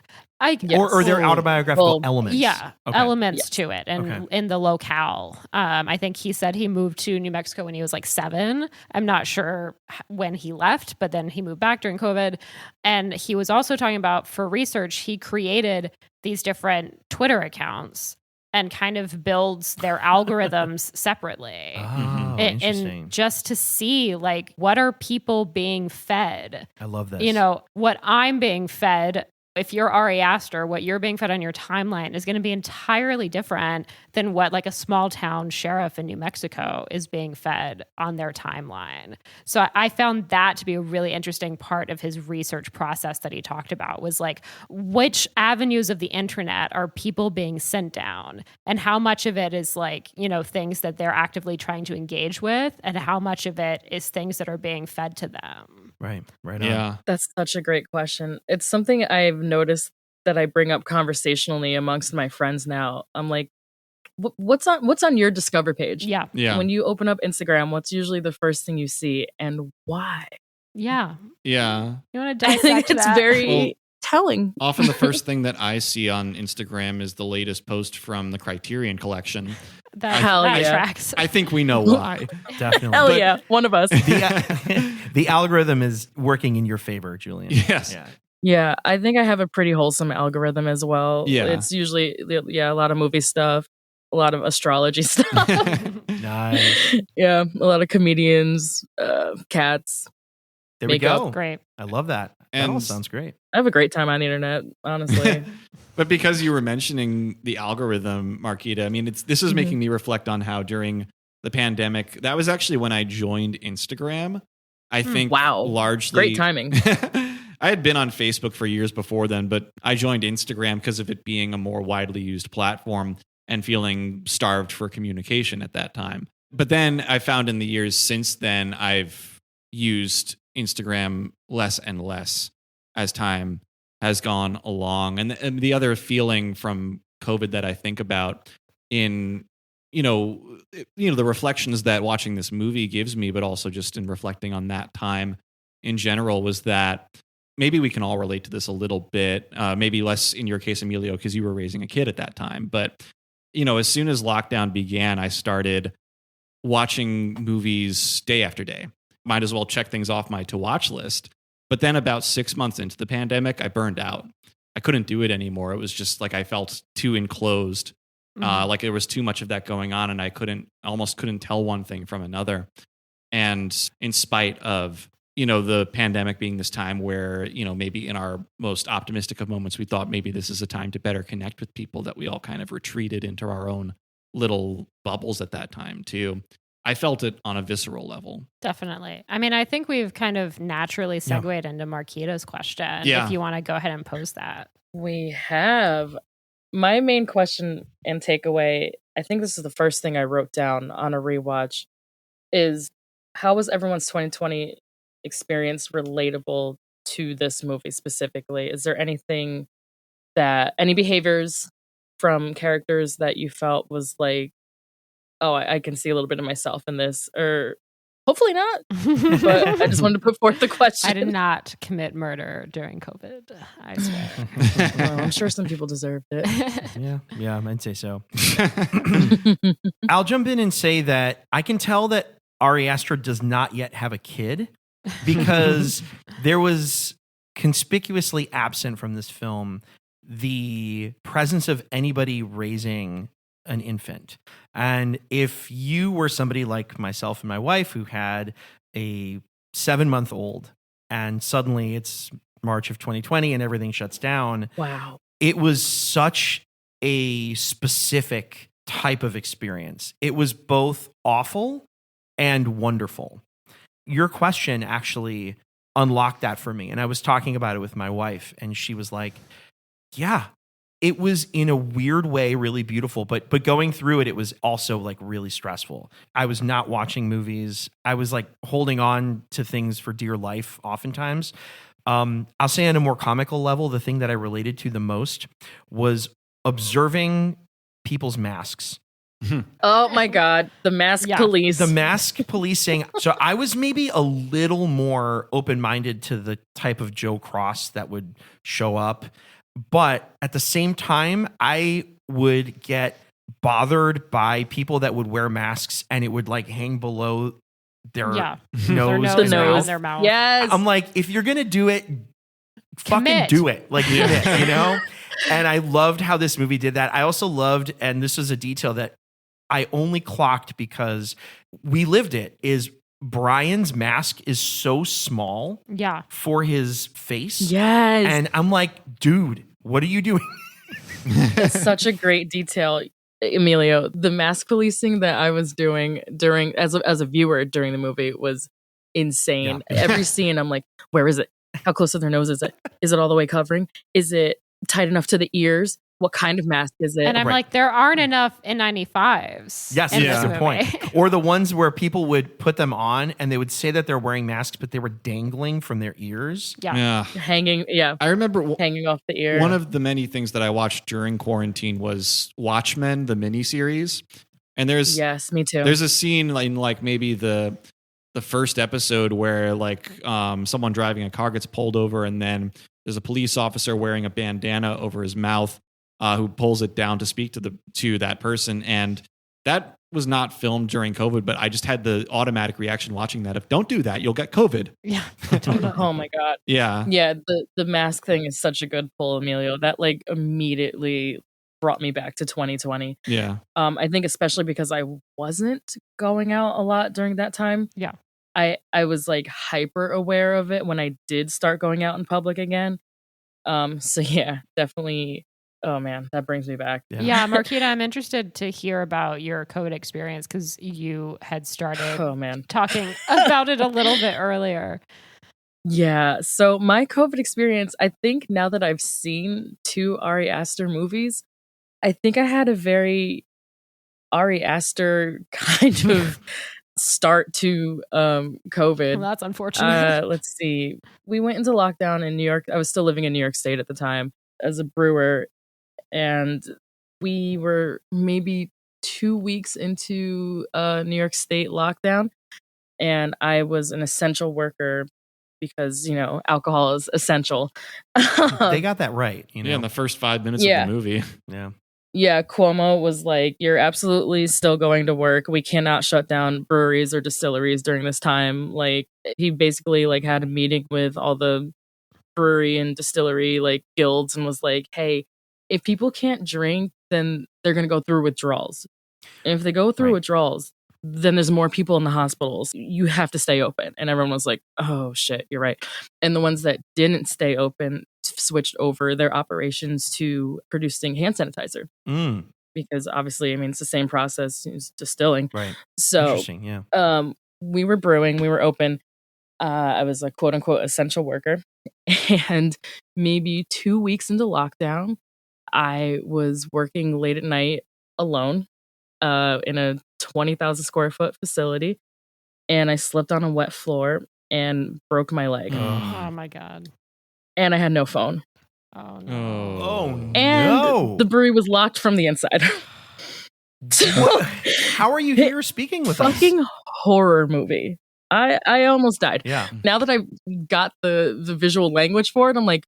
Yes. Or there are autobiographical elements. Yeah, elements to it, and in the locale. I think he said he moved to New Mexico when he was like 7. I'm not sure when he left, but then he moved back during COVID. And he was also talking about, for research, he created these different Twitter accounts and kind of builds their algorithms separately. Oh, interesting. And just to see, like, what are people being fed? I love this. What I'm being fed, if you're Ari Aster, what you're being fed on your timeline is going to be entirely different than what like a small town sheriff in New Mexico is being fed on their timeline. So I found that to be a really interesting part of his research process that he talked about, was like, which avenues of the internet are people being sent down, and how much of it is like, things that they're actively trying to engage with, and how much of it is things that are being fed to them. Right on. Yeah. That's such a great question. It's something I've noticed that I bring up conversationally amongst my friends now. I'm like, what's on your Discover page? Yeah. When you open up Instagram, what's usually the first thing you see, and why? Yeah. Yeah. You want to I think dissect it's that? very telling. Often the first thing that I see on Instagram is the latest post from the Criterion Collection. That tracks. I think we know why. Definitely. Hell yeah, one of us. The algorithm is working in your favor, Julian. Yes. Yeah, I think I have a pretty wholesome algorithm as well. Yeah. It's usually, a lot of movie stuff, a lot of astrology stuff. Nice. Yeah, a lot of comedians, cats. There we makeup. go. Great. I love that. That all sounds great. I have a great time on the internet, honestly. But because you were mentioning the algorithm, Mariquita, I mean, this is making me reflect on how during the pandemic, that was actually when I joined Instagram. I think largely great timing. I had been on Facebook for years before then, but I joined Instagram because of it being a more widely used platform and feeling starved for communication at that time. But then I found in the years since then, I've used Instagram less and less as time has gone along. And the other feeling from COVID that I think about in, the reflections that watching this movie gives me, but also just in reflecting on that time in general, was that maybe we can all relate to this a little bit, maybe less in your case, Emilio, because you were raising a kid at that time. But, as soon as lockdown began, I started watching movies day after day. Might as well check things off my to-watch list. But then about 6 months into the pandemic, I burned out. I couldn't do it anymore. It was just like I felt too enclosed, like there was too much of that going on, and I almost couldn't tell one thing from another. And in spite of, the pandemic being this time where, maybe in our most optimistic of moments, we thought maybe this is a time to better connect with people, that we all kind of retreated into our own little bubbles at that time too. I felt it on a visceral level. Definitely. I mean, I think we've kind of naturally segued into Mariquita's question. Yeah. If you want to go ahead and pose that. We have. My main question and takeaway, I think this is the first thing I wrote down on a rewatch, is how was everyone's 2020 experience relatable to this movie specifically? Is there any behaviors from characters that you felt was like oh, I can see a little bit of myself in this, or hopefully not. But I just wanted to put forth the question. I did not commit murder during COVID, I swear. Well, I'm sure some people deserved it. Yeah, I'd say so. I'll jump in and say that I can tell that Ari Aster does not yet have a kid, because there was conspicuously absent from this film the presence of anybody raising an infant. And if you were somebody like myself and my wife who had a 7-month-old and suddenly it's March of 2020 and everything shuts down, Wow. it was such a specific type of experience. It was both awful and wonderful. Your question actually unlocked that for me. And I was talking about it with my wife, and she was like, yeah, it was in a weird way really beautiful, but going through it, it was also like really stressful. I was not watching movies. I was like holding on to things for dear life oftentimes. I'll say on a more comical level, the thing that I related to the most was observing people's masks. Oh my God. The mask police. The mask policing. So I was maybe a little more open-minded to the type of Joe Cross that would show up. But at the same time, I would get bothered by people that would wear masks and it would like hang below their nose, their nose and their mouth. Yes. I'm like, if you're going to do it, fucking Commit. do it. Like, commit, you know? And I loved how this movie did that. I also loved, and this was a detail that I only clocked because we lived it, is Brian's mask is so small for his face. Yes. And I'm like, dude, what are you doing? It's such a great detail, Emilio. The mask policing that I was doing during as a viewer during the movie was insane. Yeah. Every scene, I'm like, where is it? How close to their nose is it? Is it all the way covering? Is it tight enough to the ears? What kind of mask is it? And I'm like, there aren't enough N95s. Yes, that's the point. Or the ones where people would put them on and they would say that they're wearing masks, but they were dangling from their ears. Yeah. Hanging, I remember hanging off the ear. One of the many things that I watched during quarantine was Watchmen, the miniseries. And yes, me too. There's a scene in like maybe the first episode where like someone driving a car gets pulled over, and then there's a police officer wearing a bandana over his mouth who pulls it down to speak to that person. And that was not filmed during COVID, but I just had the automatic reaction watching that of, don't do that, you'll get COVID. Yeah. Oh my God. Yeah. Yeah, the mask thing is such a good pull, Emilio. That like immediately brought me back to 2020. Yeah. I think especially because I wasn't going out a lot during that time. Yeah. I was like hyper aware of it when I did start going out in public again. So yeah, definitely. Oh man, that brings me back. Yeah, Mariquita, I'm interested to hear about your COVID experience because you had started talking about it a little bit earlier. Yeah, so my COVID experience, I think now that I've seen 2 Ari Aster movies, I think I had a very Ari Aster kind of start to COVID. Well, that's unfortunate. Let's see. We went into lockdown in New York. I was still living in New York State at the time as a brewer. And we were maybe 2 weeks into New York State lockdown. And I was an essential worker because, you know, alcohol is essential. They got that right. You know? Yeah, in the first 5 minutes of the movie. Yeah. Yeah, Cuomo was like, you're absolutely still going to work. We cannot shut down breweries or distilleries during this time. Like, he basically like had a meeting with all the brewery and distillery like guilds and was like, hey, if people can't drink, then they're going to go through withdrawals. And if they go through withdrawals, then there's more people in the hospitals. You have to stay open. And everyone was like, oh shit, you're right. And the ones that didn't stay open switched over their operations to producing hand sanitizer. Because obviously, I mean, it's the same process as distilling. Right. So, interesting, yeah. We were brewing, we were open. I was a quote unquote essential worker. And maybe 2 weeks into lockdown, I was working late at night alone in a 20,000 square foot facility. And I slipped on a wet floor and broke my leg. Oh my God. And I had no phone. Oh no. Oh and no. The brewery was locked from the inside. How are you here speaking with us? Fucking horror movie. I almost died. Yeah. Now that I've got the visual language for it, I'm like,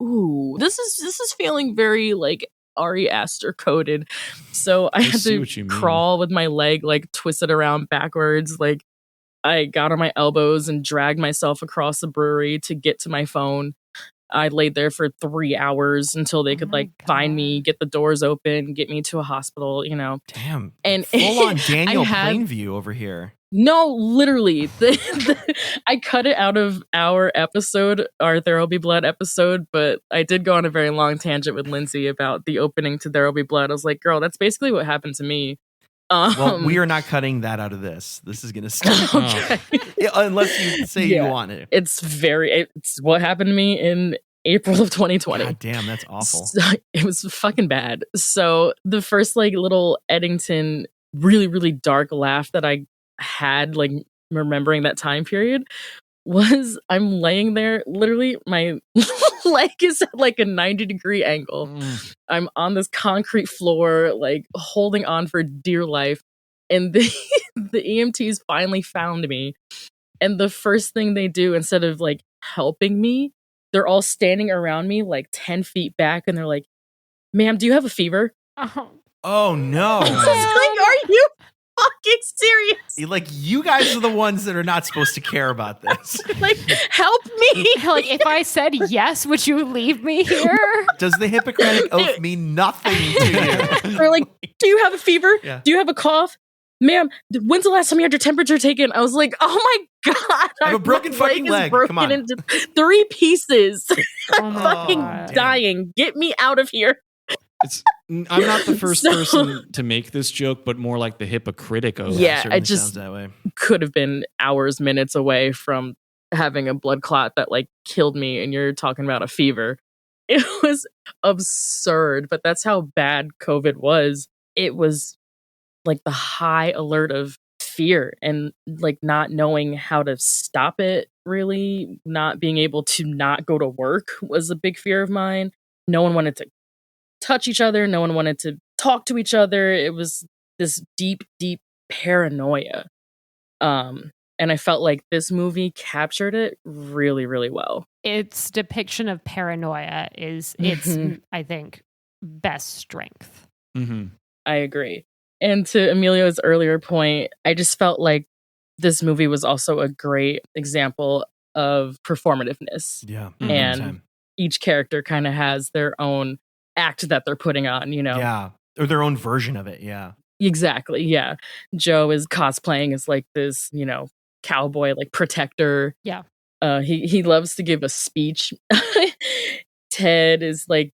ooh, this is feeling very like Ari Aster coded. So I had to crawl with my leg like twisted around backwards. Like I got on my elbows and dragged myself across the brewery to get to my phone. I laid there for 3 hours until they could find me, get the doors open, get me to a hospital, you know. Damn. And full on Daniel Plainview over here. No, literally. I cut it out of our episode, our There'll Be Blood episode, but I did go on a very long tangent with Lindsay about the opening to There'll Be Blood. I was like, girl, that's basically what happened to me. Well, we are not cutting that out of this. This is going to stay. Okay. Yeah, unless you say you want it. It's what happened to me in April of 2020. God damn, that's awful. So, it was fucking bad. So the first like little Eddington, really, really dark laugh that I had, like remembering that time period, was I'm laying there, literally my leg is at like a 90-degree angle. I'm on this concrete floor, like holding on for dear life. And the EMTs finally found me. And the first thing they do, instead of like helping me, they're all standing around me like 10 feet back. And they're like, ma'am, do you have a fever? Oh no. I was like, are you fucking serious? Like, you guys are the ones that are not supposed to care about this. Like, help me. Like, if I said yes, would you leave me here? Does the Hippocratic Oath mean nothing to you? Or like, do you have a fever? Yeah. Do you have a cough? Ma'am, when's the last time you had your temperature taken? I was like, oh my God. I have a broken fucking leg. Broken Come on. into 3 pieces. I'm Oh, fucking God. dying. Get me out of here. I'm not the first person to make this joke, but more like the Hippocratic Oath. Yeah, Certainly I just sounds that way. could have been hours, minutes away from having a blood clot that like killed me, and you're talking about a fever. It was absurd, but that's how bad COVID was. It was like the high alert of fear and like not knowing how to stop it, really. Not being able to not go to work was a big fear of mine. No one wanted to touch each other. No one wanted to talk to each other. It was this deep, deep paranoia. And I felt like this movie captured it really, really well. Its depiction of paranoia is its, I think, best strength. Mm-hmm. I agree. And to Emilio's earlier point, I just felt like this movie was also a great example of performativeness. Yeah. And each character kind of has their own act that they're putting on, you know? Yeah. Or their own version of it. Yeah. Exactly. Yeah. Joe is cosplaying as like this, you know, cowboy, like protector. Yeah. He loves to give a speech. Ted is like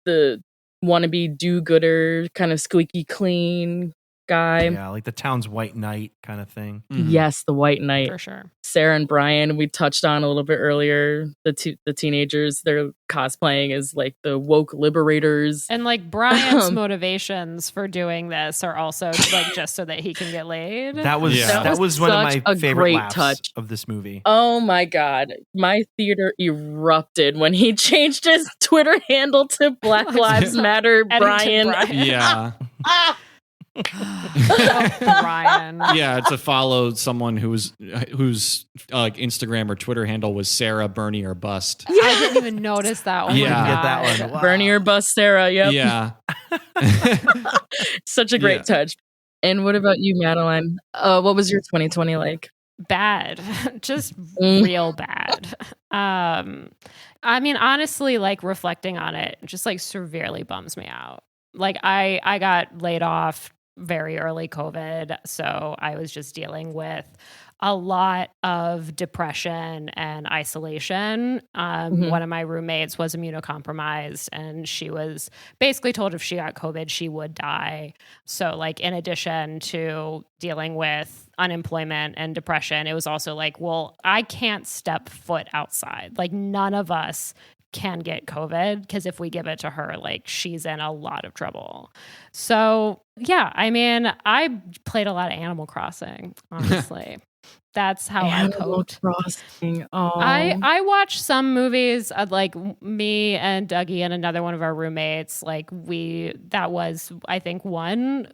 the wannabe do-gooder, kind of squeaky clean guy. Yeah, like the town's white knight kind of thing. Mm-hmm. Yes, the white knight. For sure. Sarah and Brian, we touched on a little bit earlier. The teenagers, they're cosplaying as like the woke liberators. And like Brian's motivations for doing this are also like just so that he can get laid. That was one of my favorite great laughs touch of this movie. Oh my God. My theater erupted when he changed his Twitter handle to Black Lives Matter Eddington Brian. Yeah. Brian. Yeah, to follow someone whose like Instagram or Twitter handle was Sarah Bernie or Bust. I didn't even notice that. Oh Yeah. my Get God. that one. Wow. Bernie or bust Sarah. Yep. Yeah. Such a great touch. And what about you, Madeline? What was your 2020 like? Bad. Just real bad. I mean, honestly, like reflecting on it, just like severely bums me out. Like I got laid off very early COVID, so I was just dealing with a lot of depression and isolation. One of my roommates was immunocompromised, and she was basically told if she got COVID, she would die. So like in addition to dealing with unemployment and depression, it was also like, well, I can't step foot outside. Like none of us can get COVID because if we give it to her, like she's in a lot of trouble. So yeah, I mean, I played a lot of Animal Crossing, honestly. That's how I Animal coped. Crossing. Oh, I watch some movies, like me and Dougie and another one of our roommates. Like that was, I think, one,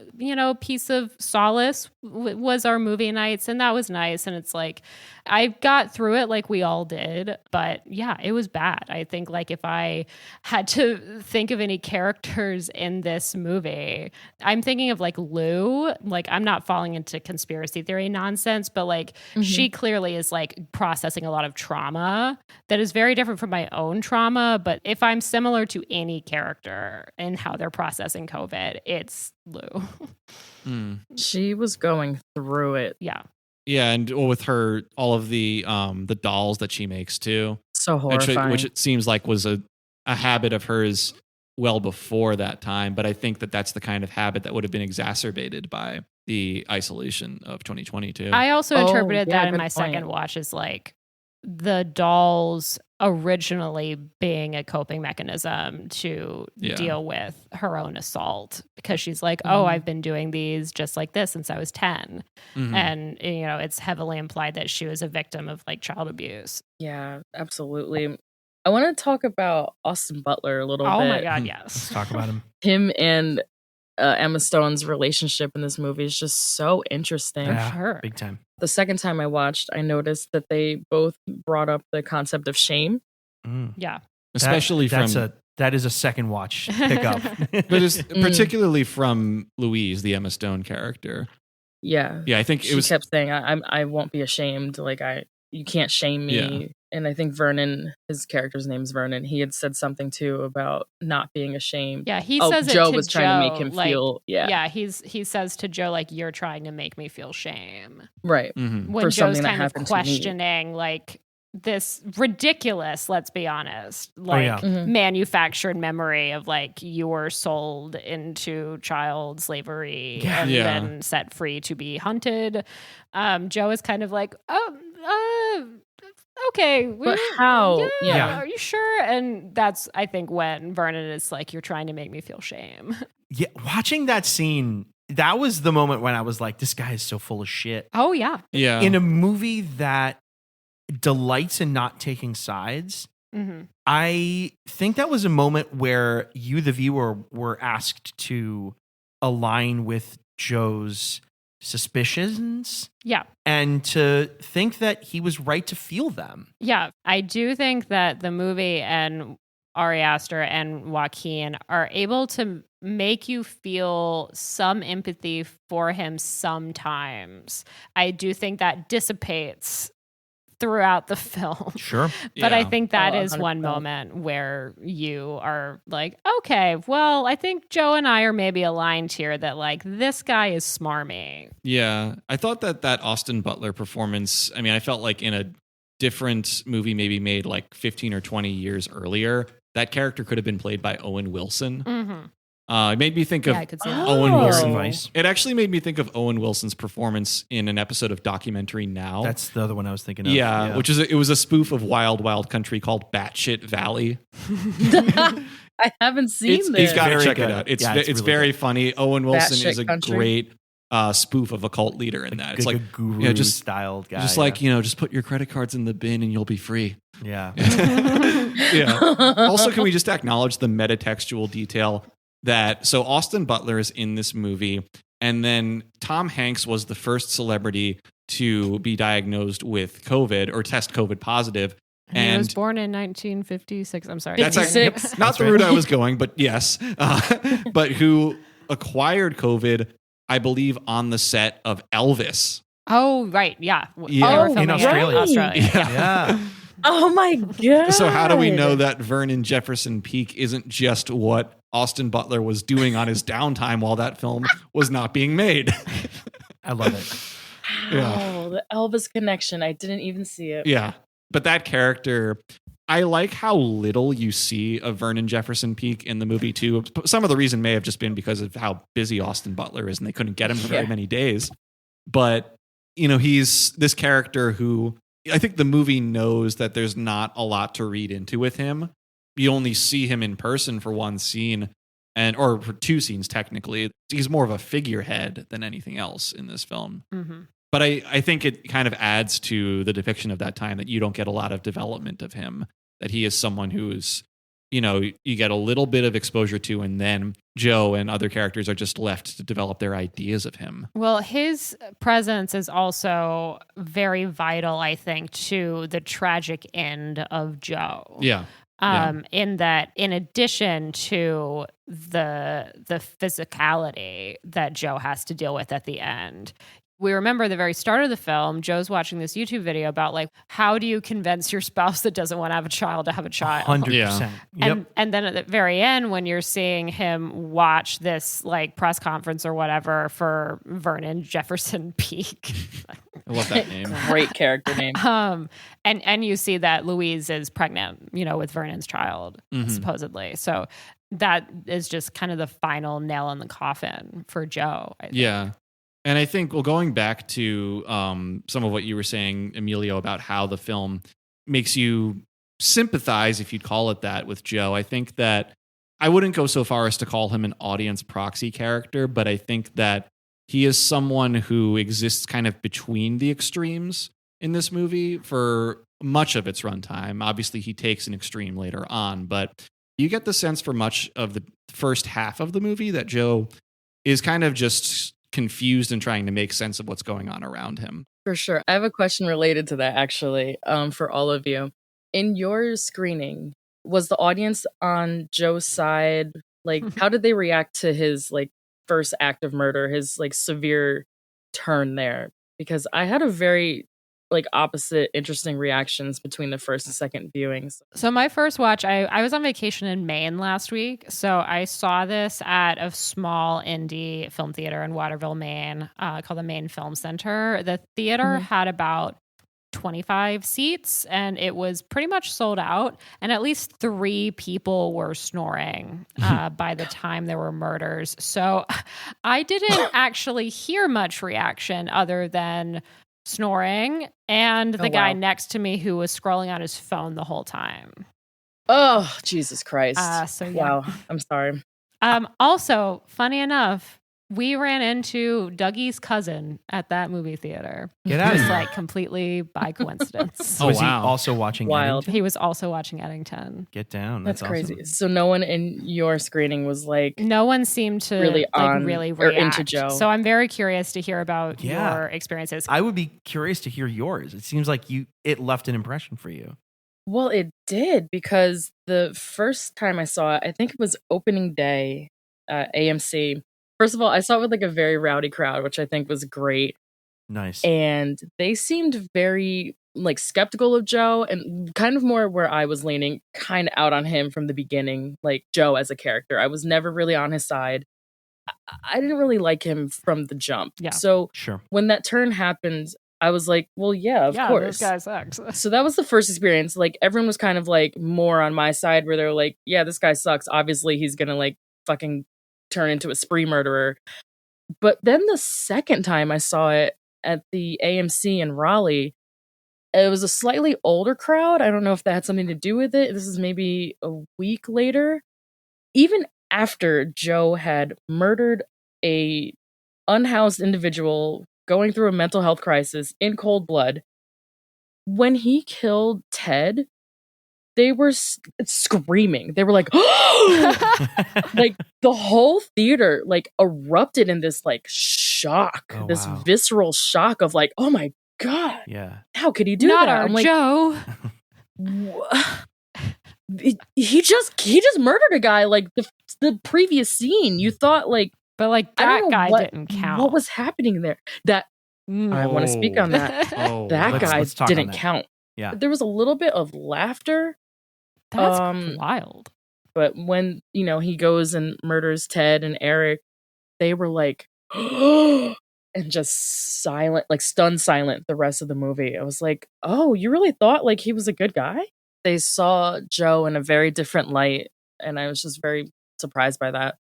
piece of solace was our movie nights, and that was nice. And it's like, I got through it like we all did, but yeah, it was bad. I think like if I had to think of any characters in this movie, I'm thinking of like Lou. Like, I'm not falling into conspiracy theory nonsense, but like she clearly is like processing a lot of trauma that is very different from my own trauma. But if I'm similar to any character in how they're processing COVID, it's Lou. She was going through it. Yeah. Yeah, and with her, all of the dolls that she makes too. So horrifying. Which it seems like was a habit of hers well before that time. But I think that that's the kind of habit that would have been exacerbated by the isolation of 2022. I also interpreted that in good my point. second watch as like the dolls originally being a coping mechanism to deal with her own assault, because she's like, oh, I've been doing these just like this since I was 10. And, it's heavily implied that she was a victim of like child abuse. Yeah, absolutely. I want to talk about Austin Butler a little bit. Oh my God, yes. Let's talk about him. Him and Emma Stone's relationship in this movie is just so interesting. Yeah, sure. big time. The second time I watched, I noticed that they both brought up the concept of shame. Yeah. Especially that is a second watch pickup. but it's particularly from Louise, the Emma Stone character. Yeah. Yeah, I think she kept saying, I won't be ashamed. Like, you can't shame me. Yeah. And I think Vernon, his character's name's Vernon, he had said something too about not being ashamed. Yeah, he says it Joe to was Joe, trying to make him like, feel, Yeah, he says to Joe, like, you're trying to make me feel shame. Right. When For Joe's something that kind of happened to me. questioning, like, this ridiculous, let's be honest, like manufactured memory of like you were sold into child slavery and then set free to be hunted. Joe is kind of like, okay, but how? Yeah, are you sure? And that's, I think, when Vernon is like, you're trying to make me feel shame. Yeah, watching that scene, that was the moment when I was like, this guy is so full of shit. Oh yeah. In a movie that delights in not taking sides, I think that was a moment where you, the viewer, were asked to align with Joe's suspicions. Yeah. And to think that he was right to feel them. Yeah. I do think that the movie and Ari Aster and Joaquin are able to make you feel some empathy for him sometimes. I do think that dissipates throughout the film. Sure. But I think that is 100%. one moment where you are like, okay, well, I think Joe and I are maybe aligned here that like this guy is smarmy. Yeah. I thought that Austin Butler performance, I mean, I felt like in a different movie maybe made like 15 or 20 years earlier, that character could have been played by Owen Wilson. It made me think of I could see that. Owen Wilson. Vice. It actually made me think of Owen Wilson's performance in an episode of Documentary Now. That's the other one I was thinking of. Yeah, which is it was a spoof of Wild Wild Country called Batshit Valley. I haven't seen this. He's got to Very check good. it out. It's Yeah, it's it's really very good. funny. Owen Wilson Batshit is a Country. great spoof of a cult leader in that. It's like guru just styled guy. just like just put your credit cards in the bin and you'll be free. Yeah. Yeah. Also, can we just acknowledge the metatextual detail that so Austin Butler is in this movie, and then Tom Hanks was the first celebrity to be diagnosed with COVID or test COVID positive. And he was born in 1956. I'm sorry. That's 56. not the route I was going, but yes. But who acquired COVID, I believe, on the set of Elvis. Oh, right. Yeah. Yeah. They were Oh, filming in it Australia. Australia. Yeah. Oh my God. So how do we know that Vernon Jefferson Peak isn't just what Austin Butler was doing on his downtime while that film was not being made? I love it. Oh, the Elvis connection. I didn't even see it. Yeah. But that character, I like how little you see of Vernon Jefferson Peak in the movie too. Some of the reason may have just been because of how busy Austin Butler is and they couldn't get him for very many days. But, he's this character who I think the movie knows that there's not a lot to read into with him. You only see him in person for one scene or for two scenes, technically. He's more of a figurehead than anything else in this film. But I think it kind of adds to the depiction of that time that you don't get a lot of development of him, that he is someone who is, you get a little bit of exposure to, and then Joe and other characters are just left to develop their ideas of him. Well, his presence is also very vital, I think, to the tragic end of Joe. Yeah. In that, in addition to the physicality that Joe has to deal with at the end, we remember the very start of the film, Joe's watching this YouTube video about like, how do you convince your spouse that doesn't want to have a child to have a child? 100%. Yeah. Yep. And then at the very end, when you're seeing him watch this like press conference or whatever for Vernon Jefferson Peak. I love that name. Great character name. And you see that Louise is pregnant, with Vernon's child, supposedly. So that is just kind of the final nail in the coffin for Joe, I think. Yeah. And I think, going back to some of what you were saying, Emilio, about how the film makes you sympathize, if you'd call it that, with Joe, I think that I wouldn't go so far as to call him an audience proxy character, but I think that he is someone who exists kind of between the extremes in this movie for much of its runtime. Obviously, he takes an extreme later on, but you get the sense for much of the first half of the movie that Joe is kind of just confused and trying to make sense of what's going on around him. For sure. I have a question related to that, actually, for all of you. In your screening, was the audience on Joe's side? Like, how did they react to his, like, first act of murder, his, like, severe turn there? Because I had a very, like, opposite interesting reactions between the first and second viewings. So my first watch, I was on vacation in Maine last week. So I saw this at a small indie film theater in Waterville, Maine, called the Maine Film Center. The theater had about 25 seats and it was pretty much sold out. And at least 3 people were snoring by the time there were murders. So I didn't actually hear much reaction other than snoring and the guy next to me who was scrolling on his phone the whole time. Oh, Jesus Christ. So yeah. Wow. I'm sorry. Also, funny enough, we ran into Dougie's cousin at that movie theater. Get out of Just here. like completely by coincidence. Was he wow. also watching Wild. Eddington? He was also watching Eddington. Get down. That's awesome. crazy. So no one in your screening was like No one seemed to really on really or react. into Joe. So I'm very curious to hear about Yeah. your experiences. I would be curious to hear yours. It seems like it left an impression for you. Well, it did, because the first time I saw it, I think it was opening day, AMC. First of all, I saw it with like a very rowdy crowd, which I think was great. Nice. And they seemed very like skeptical of Joe, and kind of more where I was leaning, kind of out on him from the beginning, like Joe as a character. I was never really on his side. I didn't really like him from the jump. Yeah. So Sure. when that turn happened, I was like, well, yeah, of course. This guy sucks. So that was the first experience. Like, everyone was kind of like more on my side, where they're like, yeah, this guy sucks. Obviously, he's gonna like fucking turn into a spree murderer. But then the second time I saw it at the AMC in Raleigh, it was a slightly older crowd. I don't know if that had something to do with it. This is maybe a week later. Even after Joe had murdered a unhoused individual going through a mental health crisis in cold blood, when he killed Ted, they were screaming. They were like, like the whole theater like erupted in this like shock, this wow. visceral shock of like, oh my God, Yeah. how could he do Not that? our I'm like, Joe. he just murdered a guy like the previous scene. You thought like, But like I that don't know guy what- didn't count. What was happening there? That I want to speak on that. Oh, That Let's- guy let's talk on didn't that. count. Yeah. There was a little bit of laughter. That's Um, wild. But when, he goes and murders Ted and Eric, they were like, and just silent, like stunned silent the rest of the movie. I was like, oh, you really thought like he was a good guy? They saw Joe in a very different light, and I was just very surprised by that.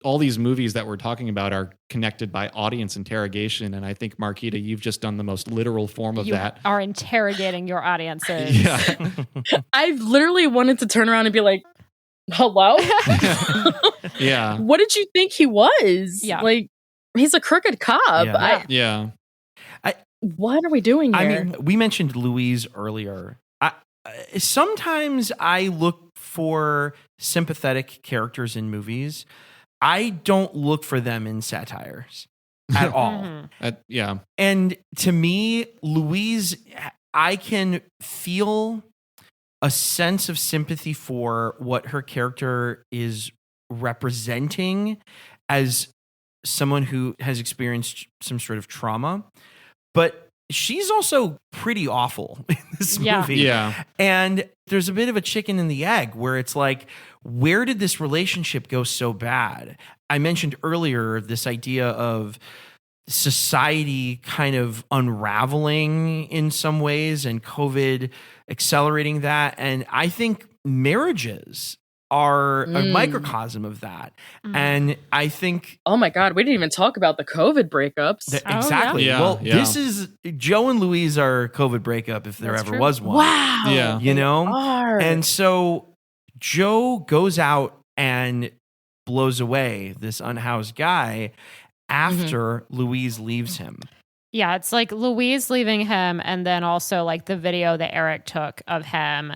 all these movies that we're talking about are connected by audience interrogation. And I think, Mariquita, you've just done the most literal form of You that. are interrogating your audiences. Yeah. I literally wanted to turn around and be like, hello? Yeah. What did you think he was? Yeah. Like, he's a crooked cop. Yeah. Yeah. What are we doing here? I mean, we mentioned Louise earlier. Sometimes I look for sympathetic characters in movies. I don't look for them in satires at all. Yeah. And to me, Louise, I can feel a sense of sympathy for what her character is representing as someone who has experienced some sort of trauma. But she's also pretty awful in this movie. Yeah. And there's a bit of a chicken and the egg where it's like, where did this relationship go so bad? I mentioned earlier this idea of society kind of unraveling in some ways and COVID accelerating that. And I think marriages are a microcosm of that. And I think... Oh my God, we didn't even talk about the COVID breakups. Exactly. Yeah. Well, Yeah. this is... Joe and Louise are COVID breakup if there That's ever true. was one. Wow. Yeah. You know? Are. And so Joe goes out and blows away this unhoused guy after Louise leaves him. Yeah, it's like Louise leaving him, and then also like the video that Eric took of him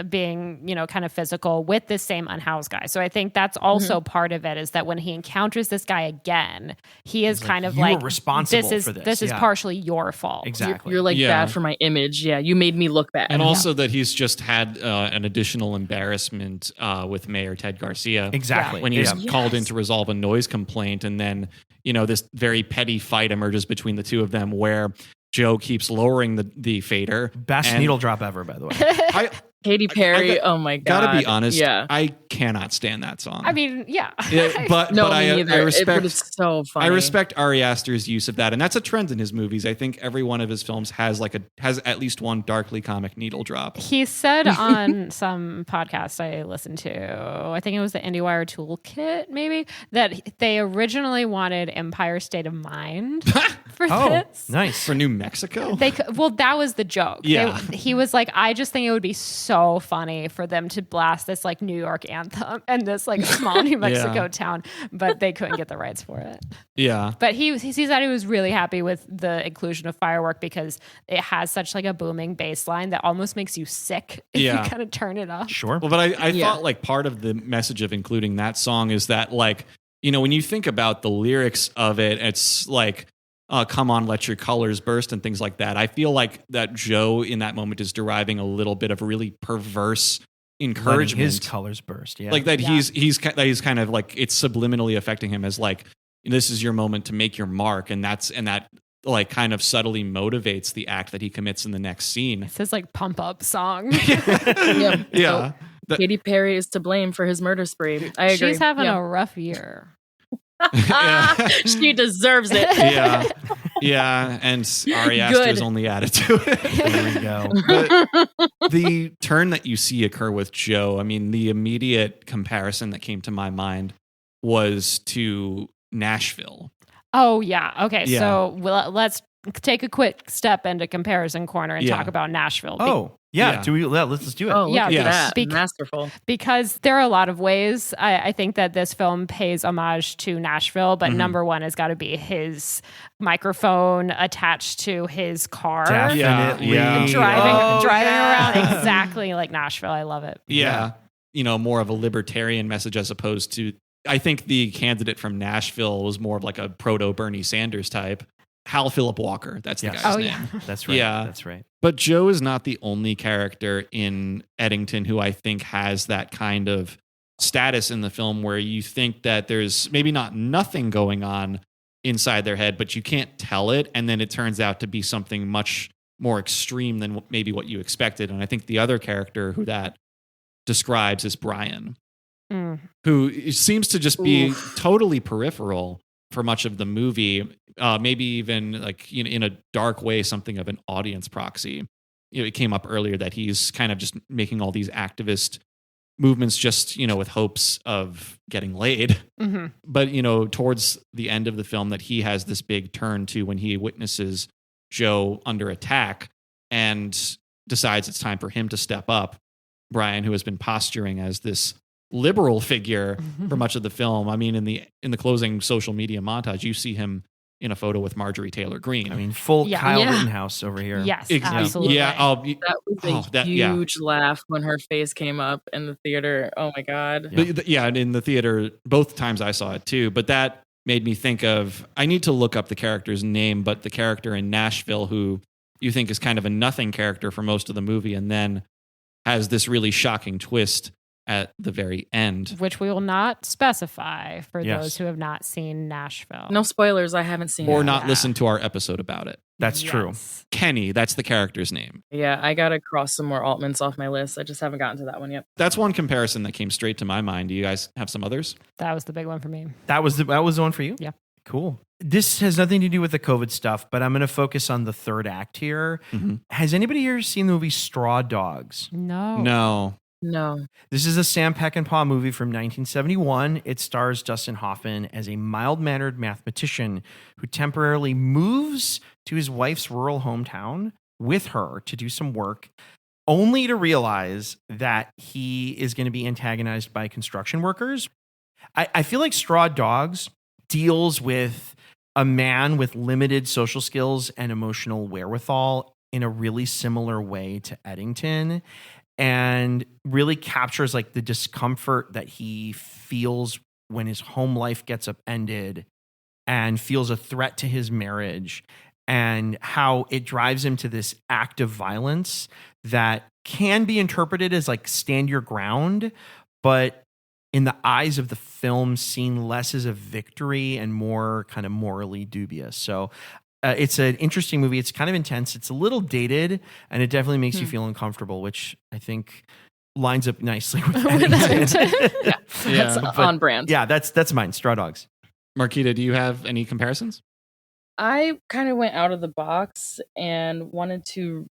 being, you know, kind of physical with this same unhoused guy. So I think that's also part of it, is that when he encounters this guy again, he is kind of "You were like, responsible for this." This is Yeah. partially your fault. Exactly. You're like Yeah. bad for my image. Yeah, you made me look bad. And also that he's just had an additional embarrassment with Mayor Ted Garcia. Exactly. When he was Yeah. called in to resolve a noise complaint. And then, you know, this very petty fight emerges between the two of them where Joe keeps lowering the fader. Best And needle drop ever, by the way. I Katy Perry. I Oh my God. gotta be honest. Yeah. I cannot stand that song. I mean, yeah. Yeah, but No, but me I neither. respect. It was so funny. I respect Ari Aster's use of that, and that's a trend in his movies. I think every one of his films has at least one darkly comic needle drop. He said on some podcast I listened to, I think it was the IndieWire Toolkit, maybe, that they originally wanted Empire State of Mind for Oh, this. nice. For New Mexico? Well, that was the joke. Yeah. He was like, I just think it would be so funny for them to blast this like New York anthem and this like small New Mexico town, but they couldn't get the rights for it. Yeah. But he said he was really happy with the inclusion of Firework because it has such like a booming bass line that almost makes you sick if you kind of turn it up. Sure. Well, but I thought like part of the message of including that song is that, like, you know, when you think about the lyrics of it, it's like, come on, let your colors burst and things like that. I feel like that Joe in that moment is deriving a little bit of really perverse encouragement. Letting his colors burst. Yeah. Like that he's kind of like, it's subliminally affecting him as like, this is your moment to make your mark. And that like kind of subtly motivates the act that he commits in the next scene. It's his like pump up song. Yeah. Yeah. Katy Perry is to blame for his murder spree. I agree. She's having a rough year. Yeah. She deserves it. Yeah. Yeah. And Ari Aster's only added to it. There we go. But the turn that you see occur with Joe, I mean, the immediate comparison that came to my mind was to Nashville. Oh, yeah. Okay. Yeah. So let's take a quick step into comparison corner and talk about Nashville. Oh, yeah. Let's do it. Oh, look at Yes. that. Masterful. Because there are a lot of ways I think that this film pays homage to Nashville, but number one has got to be his microphone attached to his car. Definitely. Yeah. Driving around exactly like Nashville. I love it. Yeah. You know, more of a libertarian message as opposed to, I think the candidate from Nashville was more of like a proto Bernie Sanders type. Hal Philip Walker. That's the guy's name. Yeah. That's right. Yeah. That's right. But Joe is not the only character in Eddington who I think has that kind of status in the film where you think that there's maybe not nothing going on inside their head, but you can't tell it. And then it turns out to be something much more extreme than maybe what you expected. And I think the other character who that describes is Brian, who seems to just be totally peripheral for much of the movie. Maybe even like, you know, in a dark way, something of an audience proxy. You know, it came up earlier that he's kind of just making all these activist movements just, you know, with hopes of getting laid. Mm-hmm. But, you know, towards the end of the film that he has this big turn to when he witnesses Joe under attack and decides it's time for him to step up. Brian, who has been posturing as this liberal figure for much of the film. I mean, in the closing social media montage, you see him in a photo with Marjorie Taylor Greene. I mean, full Yeah. Kyle Yeah. Rittenhouse over here. Yes, Ex- absolutely. Yeah, That was a huge laugh when her face came up in the theater. Oh my God. Yeah. And in the theater, both times I saw it too. But that made me think of, I need to look up the character's name, but the character in Nashville who you think is kind of a nothing character for most of the movie and then has this really shocking twist at the very end. Which we will not specify for Yes. those who have not seen Nashville. No spoilers. I haven't seen Or it. not Yeah. listen to our episode about it. That's true. Yes. Kenny, that's the character's name. Yeah, I gotta cross some more Altmans off my list. I just haven't gotten to that one yet. That's one comparison that came straight to my mind. Do you guys have some others? That was the big one for me. That was the one for you? Yeah. Cool. This has nothing to do with the COVID stuff, but I'm going to focus on the third act here. Mm-hmm. Has anybody here seen the movie Straw Dogs? No. No. This is a Sam Peckinpah movie from 1971. It stars Dustin Hoffman as a mild-mannered mathematician who temporarily moves to his wife's rural hometown with her to do some work, only to realize that he is going to be antagonized by construction workers. I feel like Straw Dogs deals with a man with limited social skills and emotional wherewithal in a really similar way to Eddington, and really captures like the discomfort that he feels when his home life gets upended and feels a threat to his marriage, and how it drives him to this act of violence that can be interpreted as like stand your ground, but in the eyes of the film seen less as a victory and more kind of morally dubious. So it's an interesting movie. It's kind of intense. It's a little dated, and it definitely makes you feel uncomfortable, which I think lines up nicely with Eddington. That's on brand. Yeah, that's mine. Straw Dogs. Marquita, do you have any comparisons? I kind of went out of the box and wanted to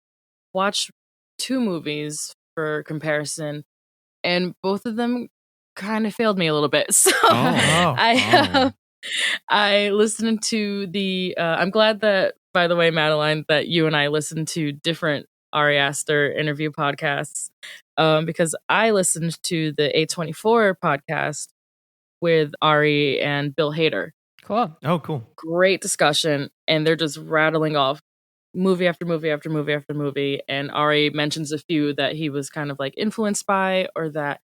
watch two movies for comparison, and both of them kind of failed me a little bit. So I listened to the I'm glad that, by the way, Madeline, that you and I listened to different Ari Aster interview podcasts, because I listened to the A24 podcast with Ari and Bill Hader. Cool. Oh, cool. Great discussion, and they're just rattling off movie after movie after movie after movie, and Ari mentions a few that he was kind of like influenced by, or that,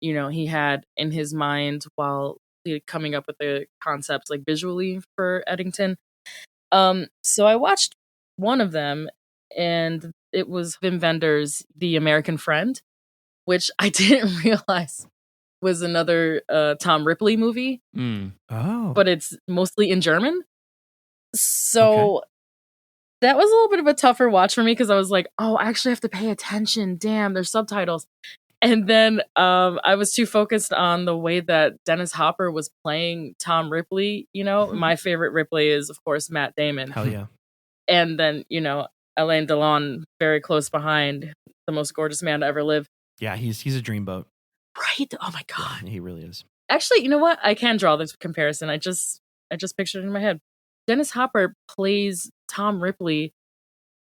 you know, he had in his mind while coming up with the concepts like visually for Eddington. So I watched one of them, and it was Wim Wenders' The American Friend, which I didn't realize was another Tom Ripley movie. Oh. But it's mostly in German. So that was a little bit of a tougher watch for me, because I was like, oh, I actually have to pay attention. Damn, there's subtitles. And then I was too focused on the way that Dennis Hopper was playing Tom Ripley. You know, my favorite Ripley is, of course, Matt Damon. Hell yeah. And then, you know, Alain Delon very close behind, the most gorgeous man to ever live. Yeah, he's a dreamboat. Right? Oh my God. Yeah, he really is. Actually, you know what? I can draw this comparison. I just pictured it in my head. Dennis Hopper plays Tom Ripley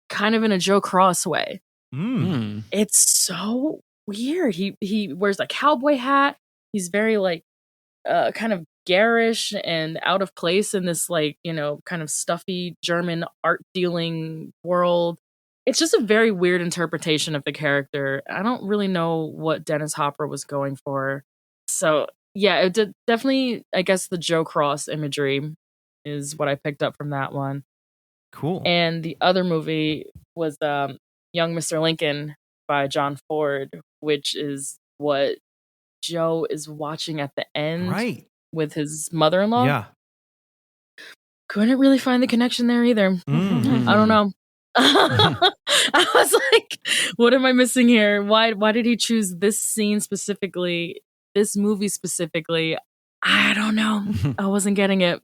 kind of in a Joe Cross way. It's so weird. He wears a cowboy hat. He's very like kind of garish and out of place in this, like, you know, kind of stuffy German art dealing world. It's just a very weird interpretation of the character. I don't really know what Dennis Hopper was going for. So yeah, it did definitely, I guess the Joe Cross imagery is what I picked up from that one. Cool. And the other movie was Young Mr. Lincoln by John Ford, which is what Joe is watching at the end, right, with his mother-in-law. Yeah. Couldn't really find the connection there either. I don't know. I was like, what am I missing here? Why did he choose this scene specifically, this movie specifically? I don't know. I wasn't getting it.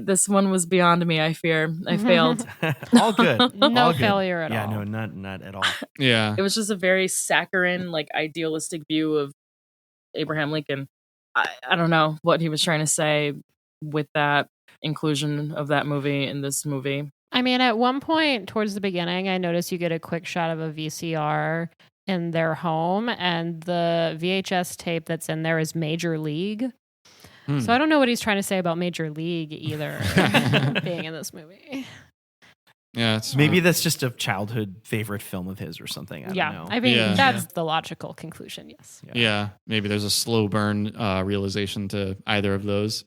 This one was beyond me, I fear. I failed. All good. No All good. failure at all. Yeah, no, not at all. Yeah. It was just a very saccharine, like, idealistic view of Abraham Lincoln. I don't know what he was trying to say with that inclusion of that movie in this movie. I mean, at one point towards the beginning, I noticed you get a quick shot of a VCR in their home, and the VHS tape that's in there is Major League. So I don't know what he's trying to say about Major League either, being in this movie. Yeah, maybe that's just a childhood favorite film of his or something. I don't know. I mean, that's the logical conclusion, yes. Yeah, maybe there's a slow burn realization to either of those.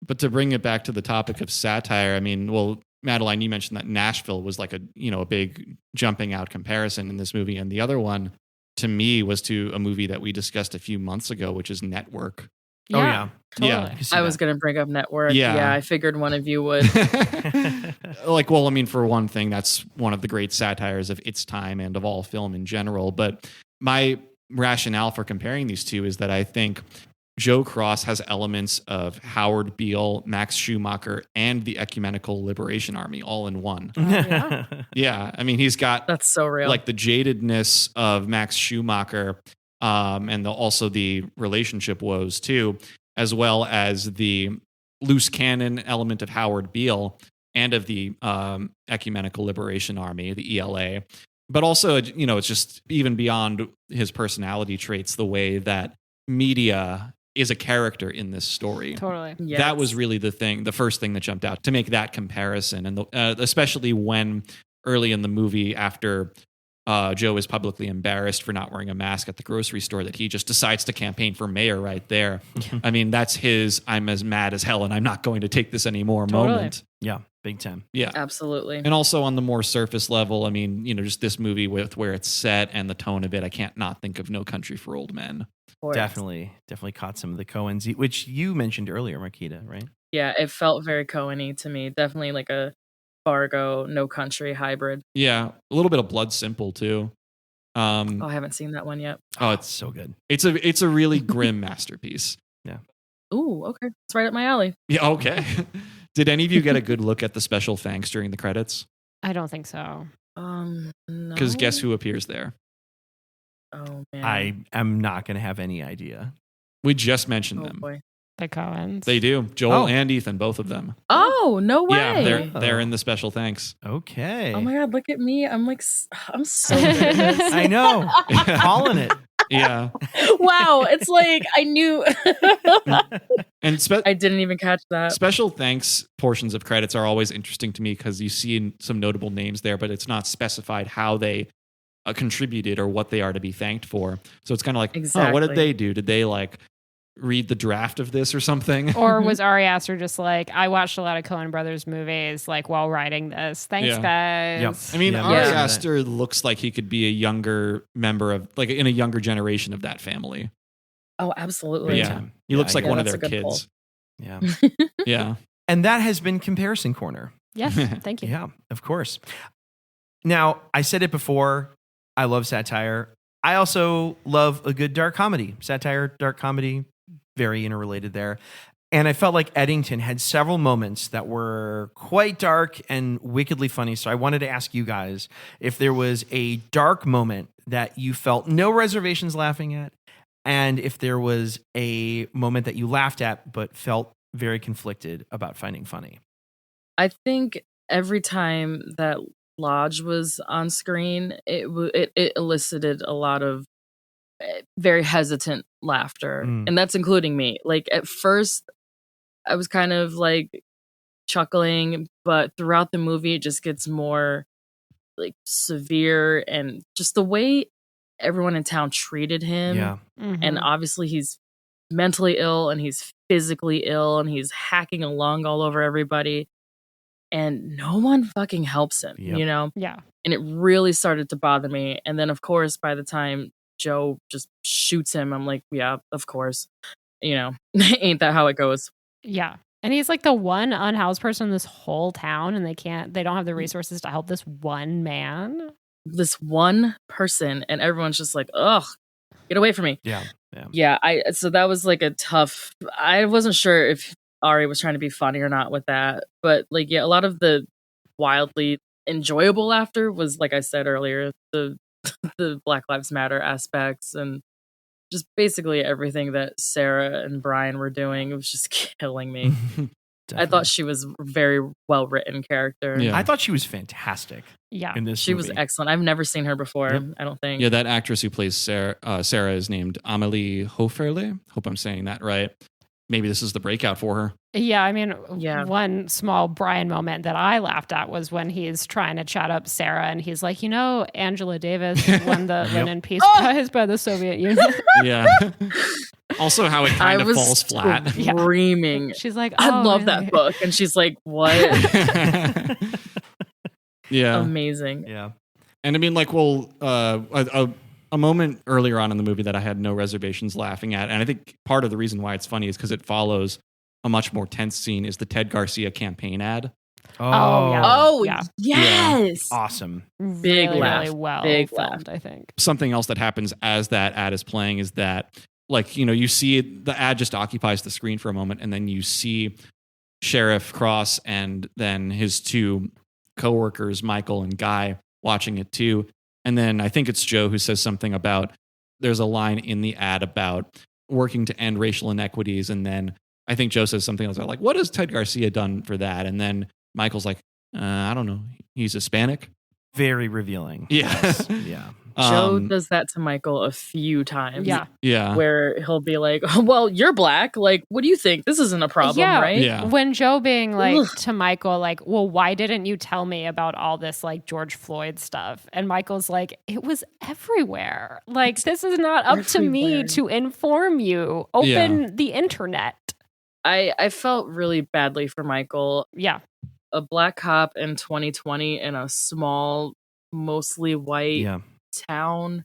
But to bring it back to the topic of satire, I mean, well, Madeline, you mentioned that Nashville was like a big jumping out comparison in this movie. And the other one to me was to a movie that we discussed a few months ago, which is Network. Oh, yeah. Totally. Yeah. I was going to bring up Network. Yeah, I figured one of you would. Like, well, I mean, for one thing, that's one of the great satires of its time and of all film in general. But my rationale for comparing these two is that I think Joe Cross has elements of Howard Beale, Max Schumacher, and the Ecumenical Liberation Army all in one. Yeah, I mean, he's got that's so real. Like the jadedness of Max Schumacher, and also the relationship woes too, as well as the loose cannon element of Howard Beale and of the Ecumenical Liberation Army, the ELA. But also, it's just even beyond his personality traits, the way that media is a character in this story. Totally. Yes. That was really the first thing that jumped out to make that comparison. And especially when early in the movie, after Joe is publicly embarrassed for not wearing a mask at the grocery store, that he just decides to campaign for mayor right there. I mean, that's his I'm as mad as hell and I'm not going to take this anymore moment. Yeah, big time. Yeah. Absolutely. And also on the more surface level, I mean, just this movie with where it's set and the tone of it, I can't not think of No Country for Old Men. Definitely caught some of the Coens, which you mentioned earlier, Mariquita, right? Yeah, it felt very Coen-y to me. Definitely like a Fargo, No Country hybrid. Yeah, a little bit of Blood Simple too. I haven't seen that one yet. Oh, it's so good. It's a really grim masterpiece. Yeah. Ooh, okay. It's right up my alley. Yeah, okay. Did any of you get a good look at the special thanks during the credits? I don't think so. No. Because guess who appears there? Oh man. I am not going to have any idea. We just mentioned them. Boy. The Coens. They do. Joel and Ethan, both of them. Oh, no way. Yeah, they're in the special thanks. Okay. Oh my God, look at me. I'm so good at this. I know. Calling it. Yeah. Wow. It's like I knew. And I didn't even catch that. Special thanks portions of credits are always interesting to me because you see some notable names there, but it's not specified how they contributed or what they are to be thanked for. So it's kind of like, exactly. Oh, what did they do? Did they read the draft of this or something? Or was Ari Aster just like, I watched a lot of Coen Brothers movies while writing this. Thanks, guys. Yep. I mean, Yeah. Ari Yeah. Aster looks like he could be a younger member of, in a younger generation of that family. Oh, absolutely. Yeah. He looks like one of that's their a good kids. Yeah. Yeah. And that has been Comparison Corner. Yes, thank you. Yeah, of course. Now, I said it before, I love satire. I also love a good dark comedy. Satire, dark comedy, very interrelated there. And I felt like Eddington had several moments that were quite dark and wickedly funny. So I wanted to ask you guys if there was a dark moment that you felt no reservations laughing at, and if there was a moment that you laughed at but felt very conflicted about finding funny. I think every time that Lodge was on screen, it elicited a lot of very hesitant laughter. And that's including me. Like at first I was kind of like chuckling, but throughout the movie it just gets more like severe, and just the way everyone in town treated him. Yeah. And obviously he's mentally ill and he's physically ill and he's hacking along all over everybody, and no one fucking helps him. Yep. Yeah. And it really started to bother me. And then of course by the time Joe just shoots him, I'm like, yeah, of course, ain't that how it goes? Yeah. And he's like the one unhoused person in this whole town, and they don't have the resources to help this one man. This one person, and everyone's just like, ugh, get away from me. Yeah. So that was like a tough, I wasn't sure if Ari was trying to be funny or not with that, but like, yeah, a lot of the wildly enjoyable laughter was, like I said earlier, the Black Lives Matter aspects, and just basically everything that Sarah and Brian were doing. It was just killing me. I thought she was a very well written character. Yeah. I thought she was fantastic Yeah. in this She movie. was excellent. I've never seen her before. Yep. I don't think. Yeah, that actress who plays Sarah is named Amelie Hoferle. Hope I'm saying that right. Maybe this is the breakout for her. Yeah, I mean, Yeah. one small Brian moment that I laughed at was when he's trying to chat up Sarah and he's like, Angela Davis won the Lenin Peace Prize by the Soviet Union. Yeah. Also, how it kind of falls flat. Screaming. She's like, I love really? that book. And she's like, what? Yeah. Amazing. Yeah. And I mean, like, well, a moment earlier on in the movie that I had no reservations laughing at, and I think part of the reason why it's funny is because it follows a much more tense scene, is the Ted Garcia campaign ad. Oh, yeah. Oh, Yeah. yes. Awesome. Big really, laugh. really well Big filmed, laugh. I think. Something else that happens as that ad is playing is that, like, you see the ad just occupies the screen for a moment, and then you see Sheriff Cross and then his two coworkers, Michael and Guy, watching it too. And then I think it's Joe who says something about, there's a line in the ad about working to end racial inequities. And then I think Joe says something else like, what has Ted Garcia done for that? And then Michael's like, I don't know. He's Hispanic. Very revealing. Yeah. Yes. Yeah. Joe does that to Michael a few times. Yeah. Yeah. Where he'll be like, well, you're black. Like, what do you think? This isn't a problem, Yeah. right? Yeah. When Joe being like Ugh. to Michael, like, well, why didn't you tell me about all this like George Floyd stuff? And Michael's like, it was everywhere. Like, this is not up to me everywhere. to inform you. Open the internet. I felt really badly for Michael. Yeah. A black cop in 2020 in a small, mostly white Yeah. town.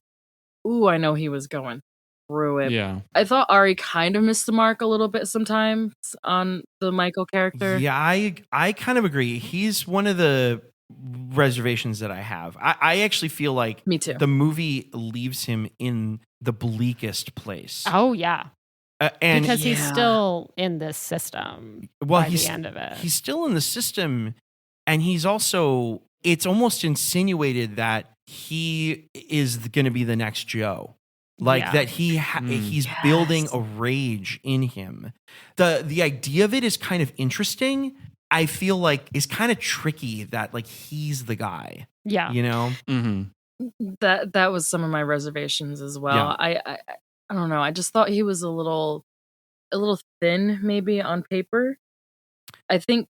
Ooh, I know he was going through it. Yeah. I thought Ari kind of missed the mark a little bit sometimes on the Michael character. Yeah, I kind of agree. He's one of the reservations that I have. I actually feel like Me too. the movie leaves him in the bleakest place. Oh, yeah. And Because he's Yeah. still in this system well, by he's the end of it. he's still in the system, and he's also, it's almost insinuated that he is going to be the next Joe. Like Yeah. that he's Yes. building a rage in him. The idea of it is kind of interesting. I feel like is kind of tricky that like he's the guy, Yeah. you know? Mm-hmm. That was some of my reservations as well. Yeah. I don't know. I just thought he was a little thin maybe on paper. I think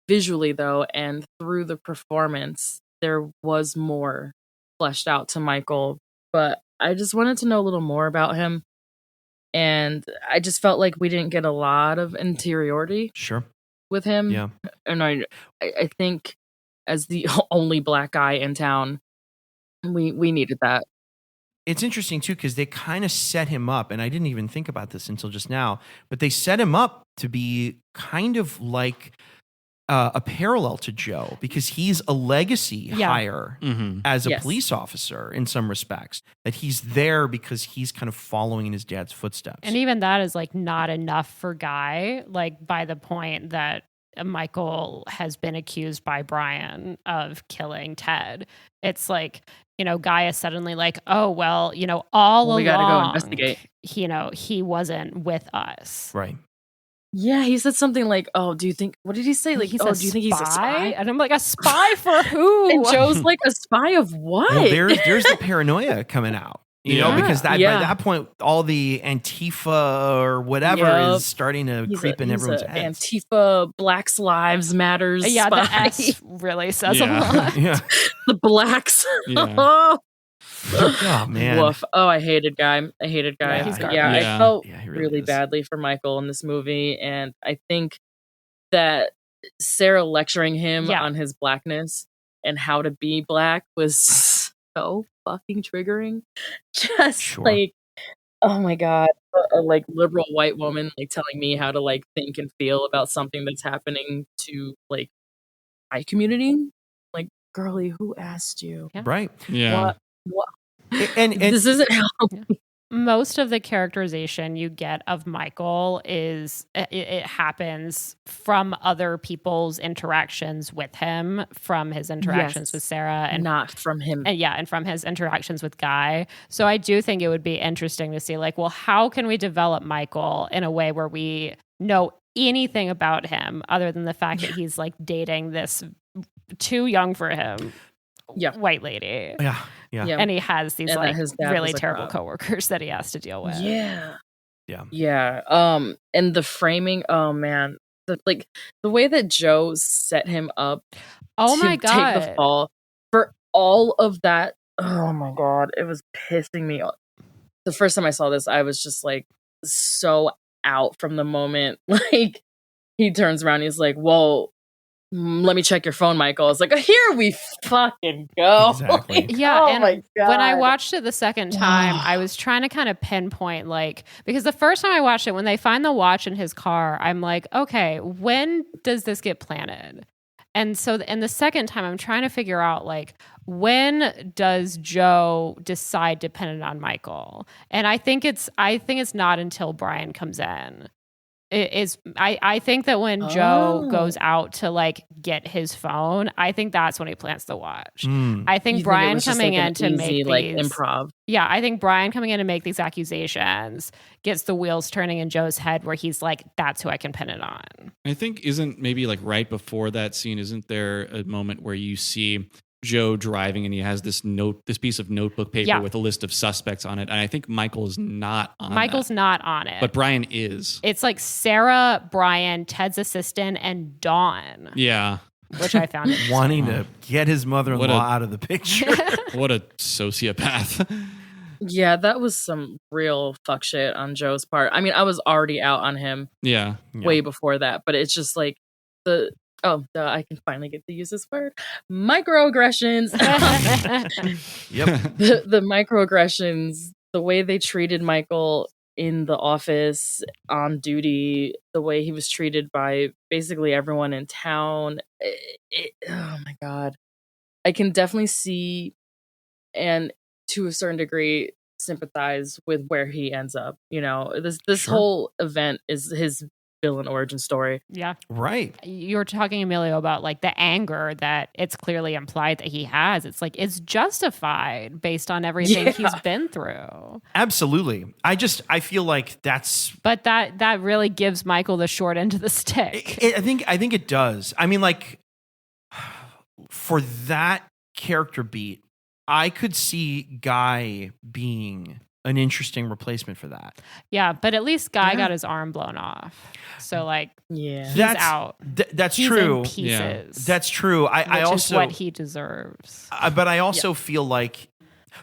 visually though, and through the performance, there was more fleshed out to Michael, but I just wanted to know a little more about him. And I just felt like we didn't get a lot of interiority Sure. with him. Yeah. And I think as the only black guy in town, we needed that. It's interesting too, because they kind of set him up, and I didn't even think about this until just now, but they set him up to be kind of like a parallel to Joe, because he's a legacy hire Mm-hmm. as a Yes. police officer in some respects, that he's there because he's kind of following in his dad's footsteps. And even that is like not enough for Guy, like by the point that Michael has been accused by Brian of killing Ted. It's like, Guy is suddenly like, oh, well, all along, We gotta go investigate. He wasn't with us. Right. Yeah, he said something like, "Oh, do you think?" What did he say? Like, He's "Oh, a do you think he's a spy?" And I'm like, a spy for who? And Joe's like, "A spy of what?" Well, there's the paranoia coming out, Yeah. because by Yeah. that point, all the Antifa or whatever Yep. is starting to He's creep in everyone's a heads. Antifa, Blacks Lives Matters Yeah, the spy. S really says Yeah. a lot. Yeah. The blacks. Yeah. Oh, Oh man. woof. Oh, I hated Guy. Yeah, he's garbage. Yeah, Yeah. I felt Yeah, he really is. badly for Michael in this movie, and I think that Sarah lecturing him Yeah. on his blackness and how to be black was so fucking triggering. Just Sure. like, oh my god, a like liberal white woman like telling me how to like think and feel about something that's happening to like my community. Like, girly, who asked you? Yeah. Right. Yeah. What? And This isn't how. Most of the characterization you get of Michael is it happens from other people's interactions with him, from his interactions Yes. with Sarah, and Not from him. and from his interactions with Guy. So I do think it would be interesting to see, like, well, how can we develop Michael in a way where we know anything about him other than the fact that he's like dating this too young for him white lady. Yeah. And he has these And like his dad really was a terrible cop. coworkers that he has to deal with. Yeah. Yeah. And the framing, oh man, the way that Joe set him up Oh my to take the God. fall for all of that. Oh my God, it was pissing me off. The first time I saw this, I was just like so out from the moment. Like he turns around, he's like, "Whoa, let me check your phone, Michael." It's like, here we fucking go. Exactly. Like, Yeah, oh and my God. when I watched it the second time, I was trying to kind of pinpoint, like, because the first time I watched it, when they find the watch in his car, I'm like, okay, when does this get planted? And so in the second time, I'm trying to figure out, like, when does Joe decide to pin it on Michael? And I think it's not until Brian comes in. I think that when Joe goes out to like get his phone, I think that's when he plants the watch. I think Brian coming in to make like these improv. Yeah, I think Brian coming in to make these accusations gets the wheels turning in Joe's head where he's like, that's who I can pin it on. I think isn't maybe like right before that scene, isn't there a moment where you see Joe driving and he has this piece of notebook paper with a list of suspects on it, and I think Michael's not on it. But Brian is. It's like Sarah, Brian, Ted's assistant, and Dawn. Yeah. Which I found wanting to get his mother-in-law out of the picture. What a sociopath. Yeah, that was some real fuck shit on Joe's part. I mean, I was already out on him way before that, but it's just like I can finally get to use this word. Microaggressions. Yep. The microaggressions, the way they treated Michael in the office, on duty, the way he was treated by basically everyone in town. Oh my God. I can definitely see and to a certain degree sympathize with where he ends up. You know, this whole event is his villain origin story. Yeah. Right. You were talking, Emilio, about like the anger that it's clearly implied that he has. It's like it's justified based on everything he's been through. Absolutely. I feel like but that really gives Michael the short end of the stick. I think it does. I mean, like, for that character beat, I could see Guy being an interesting replacement for that. Yeah, but at least Guy got his arm blown off. So like, he's out. That's he's true. In pieces. Yeah. That's true. I also is what he deserves. But I also feel like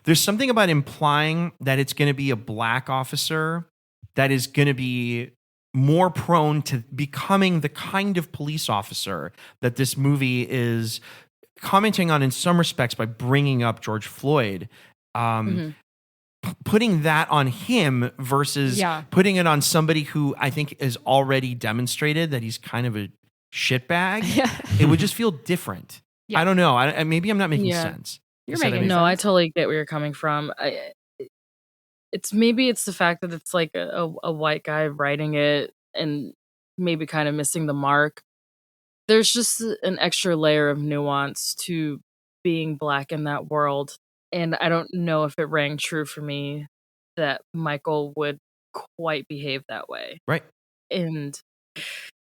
there's something about implying that it's going to be a black officer that is going to be more prone to becoming the kind of police officer that this movie is commenting on in some respects by bringing up George Floyd. Putting that on him versus putting it on somebody who I think has already demonstrated that he's kind of a shitbag, it would just feel different. Yeah. I don't know. Maybe I'm not making sense. You're making sense. No, I totally get where you're coming from. It's the fact that it's like a white guy writing it and maybe kind of missing the mark. There's just an extra layer of nuance to being black in that world. And I don't know if it rang true for me that Michael would quite behave that way. Right. And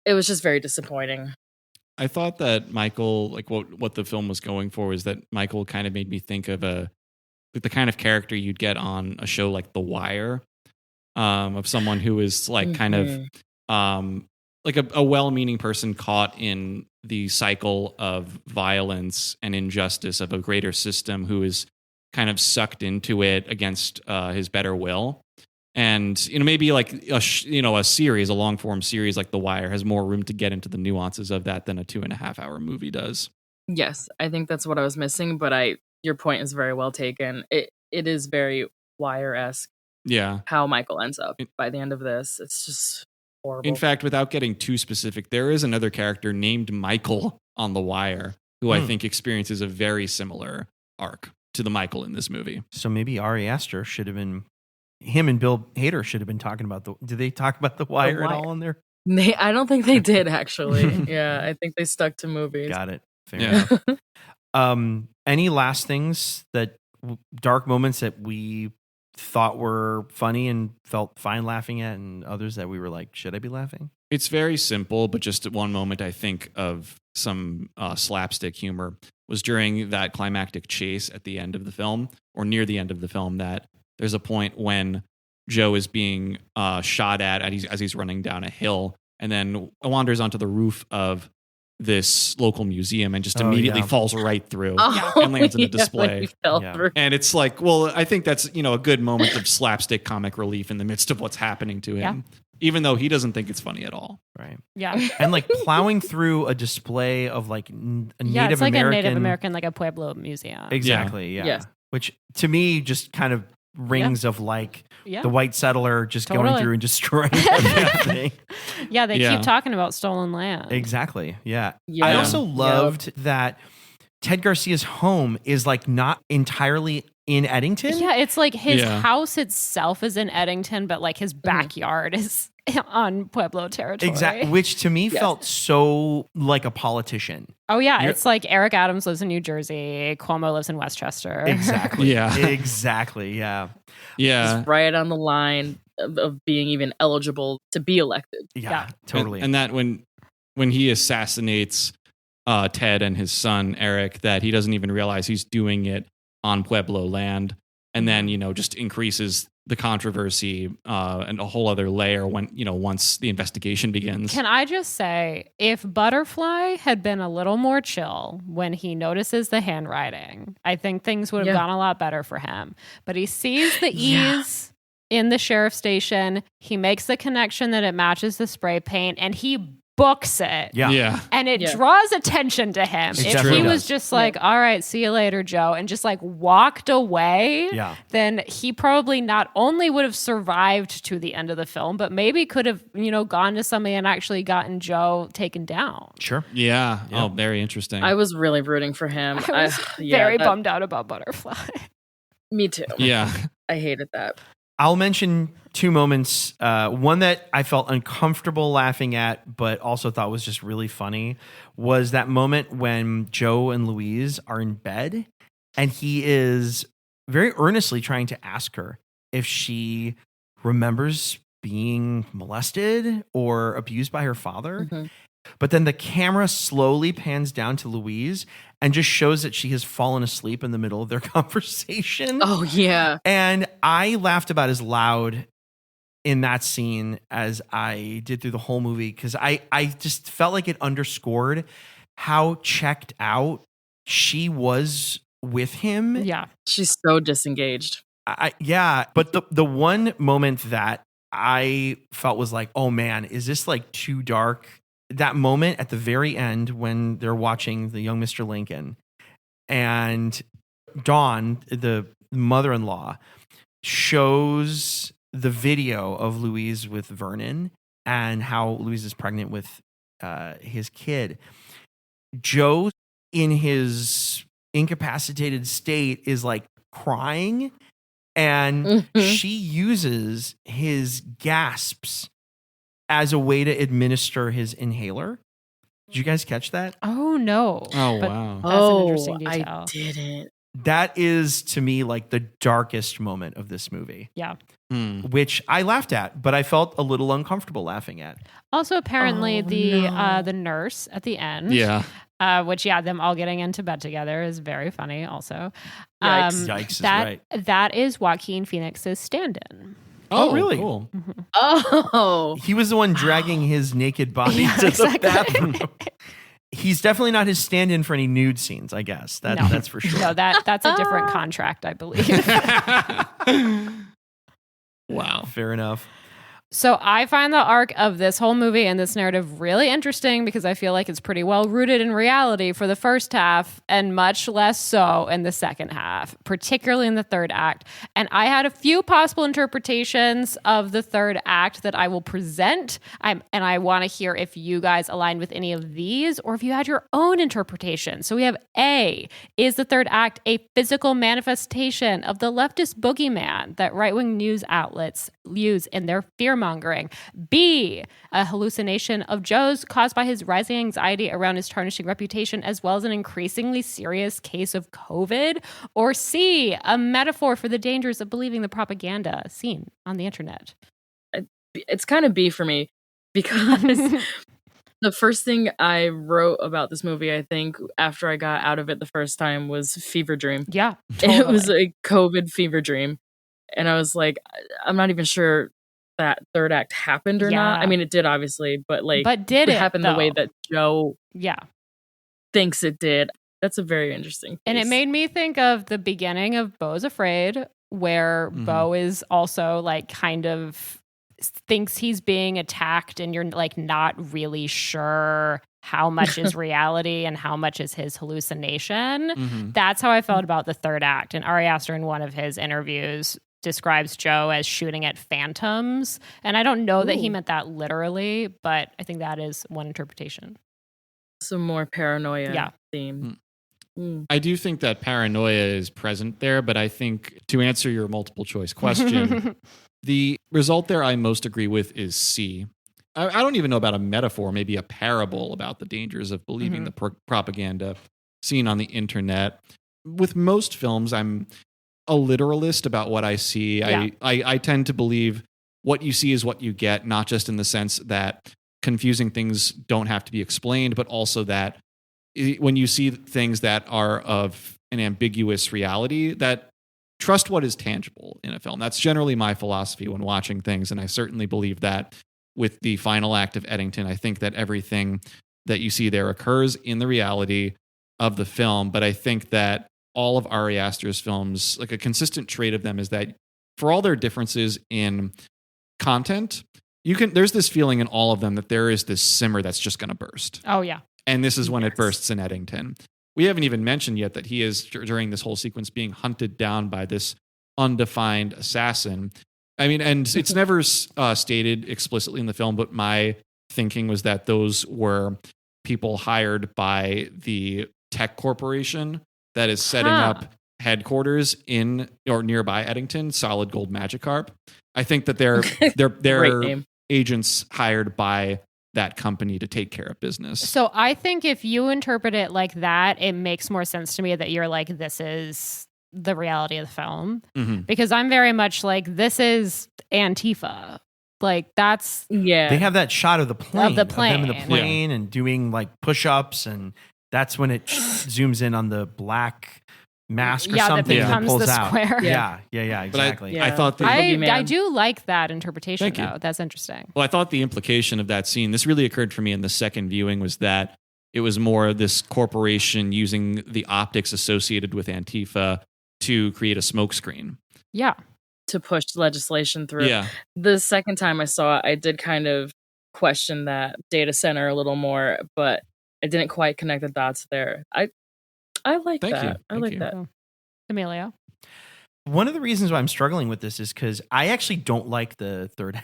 it was just very disappointing. I thought that Michael, like what the film was going for, was that Michael kind of made me think of the kind of character you'd get on a show like The Wire, of someone who is like kind of like a well-meaning person caught in the cycle of violence and injustice of a greater system, who is kind of sucked into it against his better will. And, maybe like a series, a long form series like The Wire has more room to get into the nuances of that than a 2.5 hour movie does. Yes, I think that's what I was missing, but your point is very well taken. It is very Wire-esque. Yeah. How Michael ends up by the end of this. It's just horrible. In fact, without getting too specific, there is another character named Michael on The Wire who I think experiences a very similar arc to the Michael in this movie. So maybe Ari Aster should have been, him and Bill Hader should have been talking about did they talk about The Wire at all in there? I don't think they did, actually. Yeah, I think they stuck to movies. Got it. Fair enough. Any last things dark moments that we thought were funny and felt fine laughing at, and others that we were like, should I be laughing? It's very simple, but just at one moment I think of some slapstick humor was during that climactic chase at the end of the film, or near the end of the film, that there's a point when Joe is being shot at as he's running down a hill, and then wanders onto the roof of this local museum and just immediately falls right through and lands in a display. And it's like, well, I think that's, a good moment of slapstick comic relief in the midst of what's happening to him, even though he doesn't think it's funny at all. Right. Yeah. And like plowing through a display of like a Native it's like American. a Native American, like a Pueblo museum. Exactly. Yeah. Which to me just kind of rings of like the white settler just going through and destroying everything. They keep talking about stolen land. Exactly. Yeah. I also loved that Ted Garcia's home is like not entirely in Eddington. Yeah, it's like his house itself is in Eddington, but like his backyard is on Pueblo territory. Exactly. Which to me felt so like a politician. Oh, yeah. It's like Eric Adams lives in New Jersey. Cuomo lives in Westchester. Exactly. Exactly. Yeah. Yeah. It's right on the line of being even eligible to be elected. Yeah. Totally. And that when he assassinates Ted and his son, Eric, that he doesn't even realize he's doing it on Pueblo land. And then, just increases the controversy and a whole other layer when, once the investigation begins. Can I just say, if Butterfly had been a little more chill when he notices the handwriting, I think things would have gone a lot better for him. But he sees the ease in the sheriff's station. He makes the connection that it matches the spray paint, and he books it. Yeah. And it draws attention to him. If he was just like, all right, see you later, Joe, and just like walked away, then he probably not only would have survived to the end of the film, but maybe could have, gone to somebody and actually gotten Joe taken down. Sure. Yeah. Oh, very interesting. I was really rooting for him. I was very bummed out about Butterfly. Me too. Yeah. I hated that. I'll mention two moments. One that I felt uncomfortable laughing at, but also thought was just really funny, was that moment when Joe and Louise are in bed and he is very earnestly trying to ask her if she remembers being molested or abused by her father. Mm-hmm. But then the camera slowly pans down to Louise and just shows that she has fallen asleep in the middle of their conversation. Oh, yeah. And I laughed about as loud in that scene as I did through the whole movie, because I just felt like it underscored how checked out she was with him. Yeah. She's so disengaged. But the one moment that I felt was like, oh man, is this like too dark? That moment at the very end when they're watching the young Mr. Lincoln and Dawn, the mother-in-law, shows the video of Louise with Vernon and how Louise is pregnant with his kid. Joe, in his incapacitated state, is like crying, and she uses his gasps as a way to administer his inhaler. Did you guys catch that? Oh, no. Oh, wow. That's an interesting detail. I didn't. That is, to me, like the darkest moment of this movie. Yeah. Which I laughed at, but I felt a little uncomfortable laughing at. Also, apparently, the nurse at the end. Yeah. Which, them all getting into bed together is very funny also. Yikes is right. That is Joaquin Phoenix's stand-in. Oh, really? Cool. Mm-hmm. Oh. He was the one dragging his naked body to the bathroom. He's definitely not his stand-in for any nude scenes, I guess. That's for sure. No, that's a different contract, I believe. Wow. Fair enough. So I find the arc of this whole movie and this narrative really interesting because I feel like it's pretty well rooted in reality for the first half and much less so in the second half, particularly in the third act. And I had a few possible interpretations of the third act that I will present. And I want to hear if you guys aligned with any of these or if you had your own interpretation. So we have A, is the third act a physical manifestation of the leftist boogeyman that right-wing news outlets use in their fear fear-mongering. B, a hallucination of Joe's caused by his rising anxiety around his tarnishing reputation, as well as an increasingly serious case of COVID. Or C, a metaphor for the dangers of believing the propaganda seen on the internet. It's kind of B for me, because the first thing I wrote about this movie, I think, after I got out of it the first time, was fever dream. Yeah, totally. It was a COVID fever dream. And I was like, I'm not even sure that third act happened or not. I mean, it did, obviously, but did it happen the way that Joe thinks it did? That's a very interesting case. And it made me think of the beginning of Beau's Afraid, where Beau is also like kind of thinks he's being attacked, and you're like not really sure how much is reality and how much is his hallucination. That's how I felt about the third act. And Ari Aster, in one of his interviews, describes Joe as shooting at phantoms. And I don't know that he meant that literally, but I think that is one interpretation. Some more paranoia theme. I do think that paranoia is present there, but I think to answer your multiple choice question, the result there I most agree with is C. I don't even know about a metaphor, maybe a parable about the dangers of believing the propaganda seen on the internet. With most films, I'm a literalist about what I see. Yeah. I tend to believe what you see is what you get, not just in the sense that confusing things don't have to be explained, but also that when you see things that are of an ambiguous reality, that trust what is tangible in a film. That's generally my philosophy when watching things, and I certainly believe that with the final act of Eddington. I think that everything that you see there occurs in the reality of the film, but I think that all of Ari Aster's films, like a consistent trait of them is that for all their differences in content, there's this feeling in all of them that there is this simmer that's just going to burst. Oh, yeah. And this is when it bursts in Eddington. We haven't even mentioned yet that he is, during this whole sequence, being hunted down by this undefined assassin. I mean, and it's never stated explicitly in the film, but my thinking was that those were people hired by the tech corporation that is setting up headquarters in or nearby Eddington, Solid Gold Magikarp. I think that they're agents hired by that company to take care of business. So I think if you interpret it like that, it makes more sense to me that you're like, this is the reality of the film. Because I'm very much like, this is Antifa. Like that's... Yeah. They have that shot of the plane. Of the plane. Of them in the plane and doing like push-ups, and that's when it zooms in on the black mask or something that becomes the square. Yeah, exactly. I thought I do like that interpretation, though. That's interesting. Well, I thought the implication of that scene, this really occurred for me in the second viewing, was that it was more this corporation using the optics associated with Antifa to create a smokescreen. Yeah. To push legislation through. Yeah. The second time I saw it, I did kind of question that data center a little more, but I didn't quite connect the dots there. I like that. I like that. Emilio? One of the reasons why I'm struggling with this is because I actually don't like the third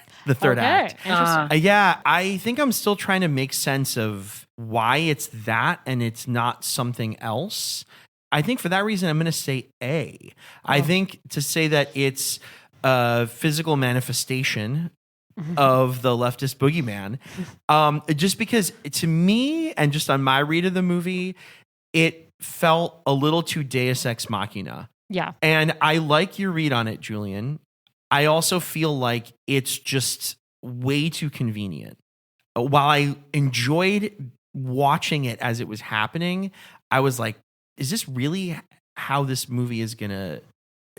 act. Yeah, I think I'm still trying to make sense of why it's that and it's not something else. I think for that reason, I'm going to say A. I think to say that it's a physical manifestation of the leftist boogeyman, just because to me, and just on my read of the movie, it felt a little too Deus Ex Machina. Yeah. And I like your read on it, Julian. I also feel like it's just way too convenient. While I enjoyed watching it as it was happening, I was like, is this really how this movie is going to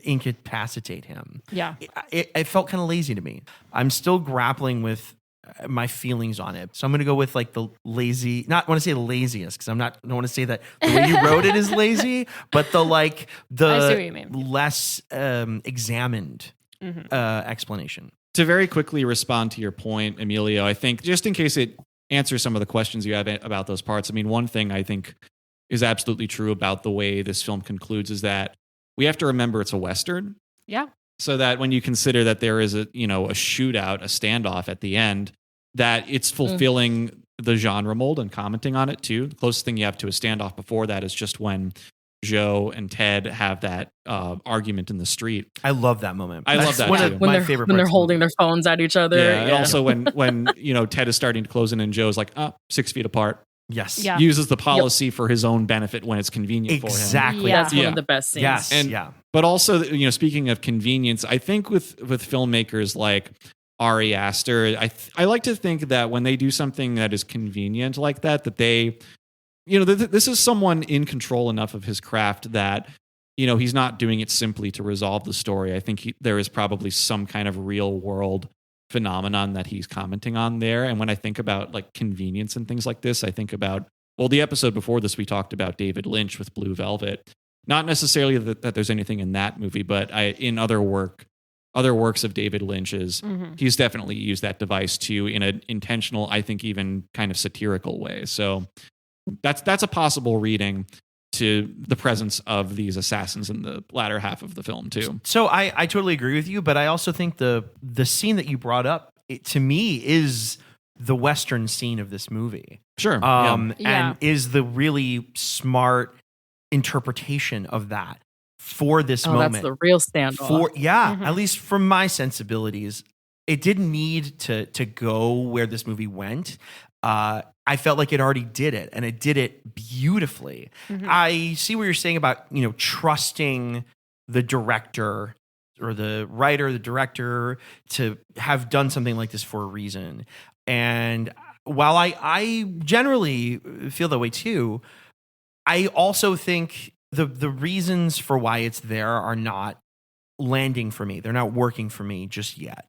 incapacitate him? Yeah. It felt kind of lazy to me. I'm still grappling with my feelings on it. So I'm going to go with like the lazy, not want to say the laziest, because I don't want to say that the way you wrote it is lazy, but the less examined explanation. To very quickly respond to your point, Emilio, I think just in case it answers some of the questions you have about those parts. I mean, one thing I think is absolutely true about the way this film concludes is that we have to remember it's a Western. Yeah. So that when you consider that there is a shootout, a standoff at the end, that it's fulfilling the genre mold and commenting on it too. The closest thing you have to a standoff before that is just when Joe and Ted have that argument in the street. I love that moment. I love that one too. of my favorite. When they're holding their phones at each other. Yeah, and also when Ted is starting to close in and Joe's like 6 feet apart. Yes. Yeah. Uses the policy for his own benefit when it's convenient for him. Exactly. Yeah. That's one of the best scenes. Yes. And, yeah. But also, speaking of convenience, I think with filmmakers like Ari Aster, I like to think that when they do something that is convenient like that they, this is someone in control enough of his craft that, he's not doing it simply to resolve the story. I think there is probably some kind of real world phenomenon that he's commenting on there. And when I think about like convenience and things like this, I think about, the episode before this, we talked about David Lynch with Blue Velvet. Not necessarily that there's anything in that movie, but in other works of David Lynch's, he's definitely used that device too in an intentional, I think even kind of satirical way. So that's a possible reading to the presence of these assassins in the latter half of the film too. So I totally agree with you, but I also think the scene that you brought up, to me, is the Western scene of this movie. Sure. And is the really smart interpretation of that for this moment. That's the real standoff. At least from my sensibilities, it didn't need to go where this movie went. I felt like it already did it, and it did it beautifully. I see what you're saying about, trusting the director or the writer, the director to have done something like this for a reason. And while I generally feel that way too, I also think the reasons for why it's there are not landing for me. They're not working for me just yet.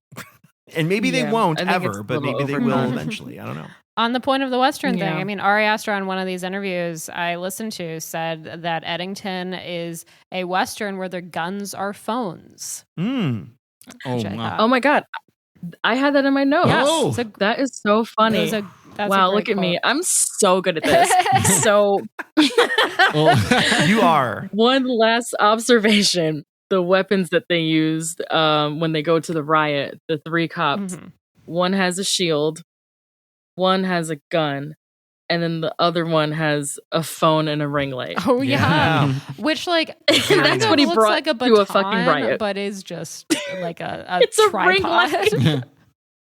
And maybe they won't ever, but maybe they will eventually. I don't know. On the point of the Western thing, I mean, Ari Aster on one of these interviews I listened to said that Eddington is a Western where their guns are phones. Oh my God. I had that in my notes. Yes. That is so funny. Wow, look at me. I'm so good at this. So you are. One last observation. The weapons that they used when they go to the riot, the 3 cops, one has a shield, one has a gun, and then the other one has a phone and a ring light. Oh yeah. Which that's what he brought like a to a fucking riot, but is just like a it's tripod. A ring light.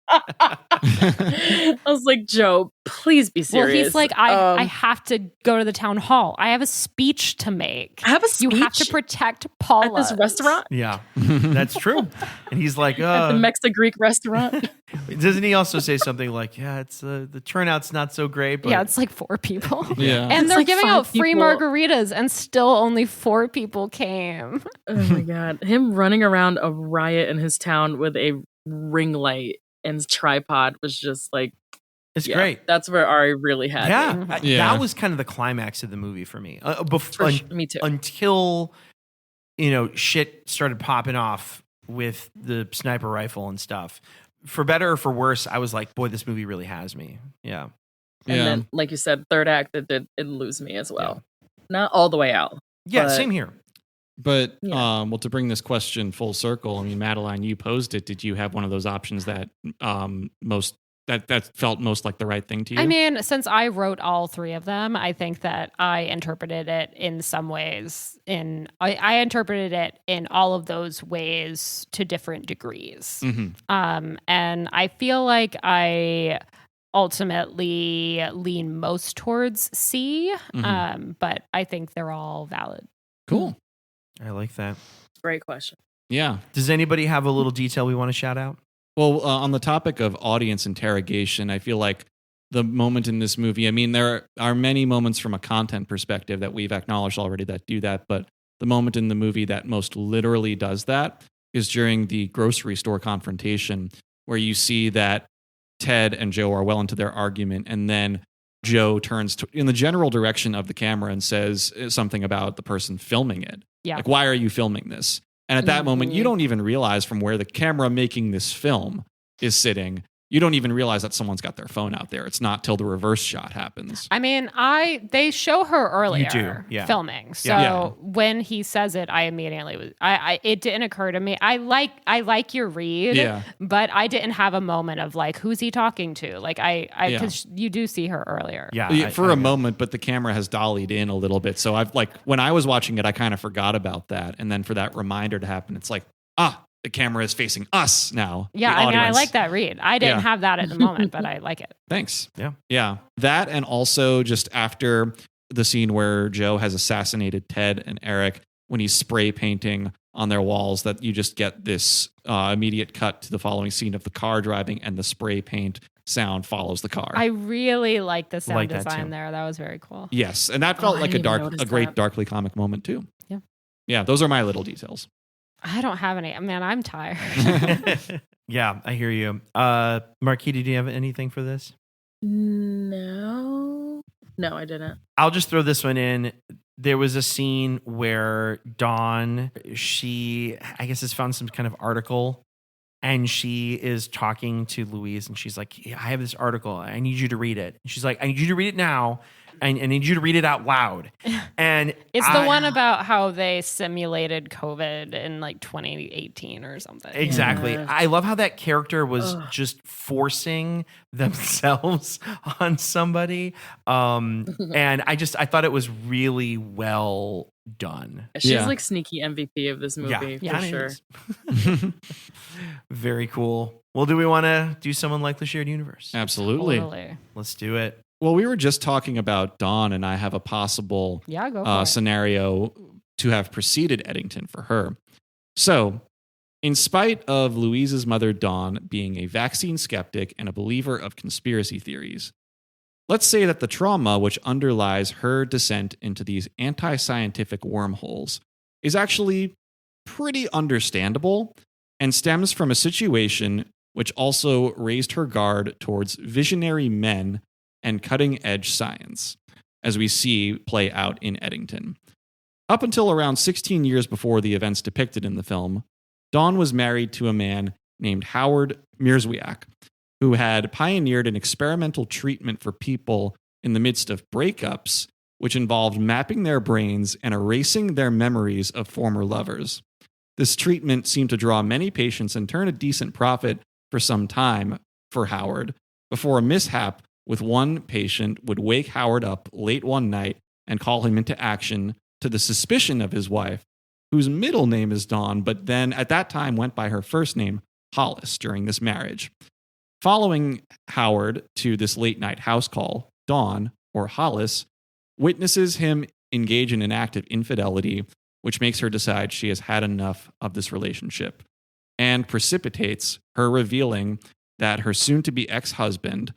I was like, Joe, please be serious. Well, he's like, I have to go to the town hall. I have a speech to make. I have a speech? You have to protect Paula at this restaurant. Yeah, that's true. And he's like, at the Mexican-Greek restaurant. Doesn't he also say something like, "Yeah, it's the turnout's not so great"? But it's like 4 people. Yeah, and they're giving out free people. margaritas, and still only 4 people came. Oh my God, him running around a riot in his town with a ring light and tripod was just like, it's great. That's where Ari really had me. That was kind of the climax of the movie for me. Me too. Until shit started popping off with the sniper rifle and stuff. For better or for worse, I was like, boy, this movie really has me. Yeah. And then, like you said, third act, it lose me as well. Not all the way out. Yeah, same here. But to bring this question full circle, I mean, Madeline, you posed it. Did you have one of those options that that felt most like the right thing to you? I mean, since I wrote all 3 of them, I think that I interpreted it in some ways. I interpreted it in all of those ways to different degrees. And I feel like I ultimately lean most towards C, but I think they're all valid. Cool. I like that. Great question. Yeah. Does anybody have a little detail we want to shout out? Well, on the topic of audience interrogation, I feel like the moment in this movie, I mean, there are many moments from a content perspective that we've acknowledged already that do that, but the moment in the movie that most literally does that is during the grocery store confrontation, where you see that Ted and Joe are well into their argument, and then Joe turns in the general direction of the camera and says something about the person filming it. Yeah. Like, why are you filming this? And at that moment, you don't even realize from where the camera making this film is sitting. you don't even realize that someone's got their phone out there. It's not till the reverse shot happens. I mean, they show her earlier filming. So when he says it, I immediately it didn't occur to me. I like your read, but I didn't have a moment of like, who's he talking to? Like because you do see her earlier. For a moment, but the camera has dollied in a little bit. So I've when I was watching it, I kind of forgot about that. And then for that reminder to happen, it's like, the camera is facing us now. Yeah, I mean, I like that read. I didn't have that at the moment, but I like it. Thanks. Yeah. Yeah. That, and also just after the scene where Joe has assassinated Ted and Eric, when he's spray painting on their walls, that you just get this immediate cut to the following scene of the car driving, and the spray paint sound follows the car. I really like the sound design there. That was very cool. Yes. And that felt like a great darkly comic moment too. Yeah. Yeah. Those are my little details. I don't have any. Man, I'm tired. Yeah, I hear you. Mariquita, do you have anything for this? No, I didn't. I'll just throw this one in. There was a scene where Dawn, I guess, has found some kind of article, and she is talking to Louise, and she's like, I have this article. I need you to read it. And she's like, I need you to read it now. I need you to read it out loud. And it's the one about how they simulated COVID in 2018 or something. Exactly. Yeah. I love how that character was just forcing themselves on somebody. And I thought it was really well done. She's like sneaky MVP of this movie for sure. Very cool. Well, do we want to do someone like the shared universe? Absolutely. Totally. Let's do it. Well, we were just talking about Dawn, and I have a possible scenario to have preceded Eddington for her. So, in spite of Louise's mother, Dawn, being a vaccine skeptic and a believer of conspiracy theories, let's say that the trauma which underlies her descent into these anti-scientific wormholes is actually pretty understandable and stems from a situation which also raised her guard towards visionary men and cutting-edge science, as we see play out in Eddington. Up until around 16 years before the events depicted in the film, Dawn was married to a man named Howard Mierzwiak, who had pioneered an experimental treatment for people in the midst of breakups, which involved mapping their brains and erasing their memories of former lovers. This treatment seemed to draw many patients and turn a decent profit for some time for Howard, before a mishap with one patient would wake Howard up late one night and call him into action to the suspicion of his wife, whose middle name is Dawn, but then at that time went by her first name, Hollis, during this marriage. Following Howard to this late night house call, Dawn, or Hollis, witnesses him engage in an act of infidelity, which makes her decide she has had enough of this relationship, and precipitates her revealing that her soon-to-be ex-husband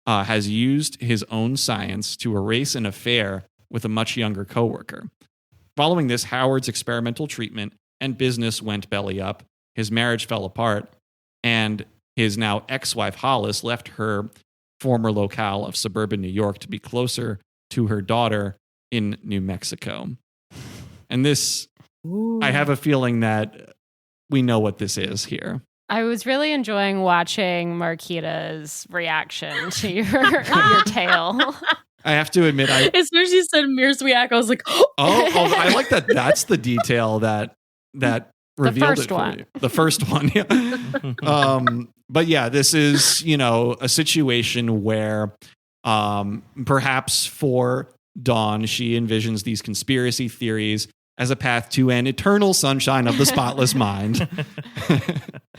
has used his own science to erase an affair with a much younger coworker. Following this, Howard's experimental treatment and business went belly up, his marriage fell apart, and his now ex-wife Hollis left her former locale of suburban New York to be closer to her daughter in New Mexico. And this, I have a feeling that we know what this is here. I was really enjoying watching Mariquita's reaction to your tale. I have to admit, as soon as you said Mierzwiak, I was like, oh, I like that. That's the detail that revealed it for me. The first one, yeah. But yeah, this is, a situation where perhaps for Dawn, she envisions these conspiracy theories as a path to an eternal sunshine of the spotless mind.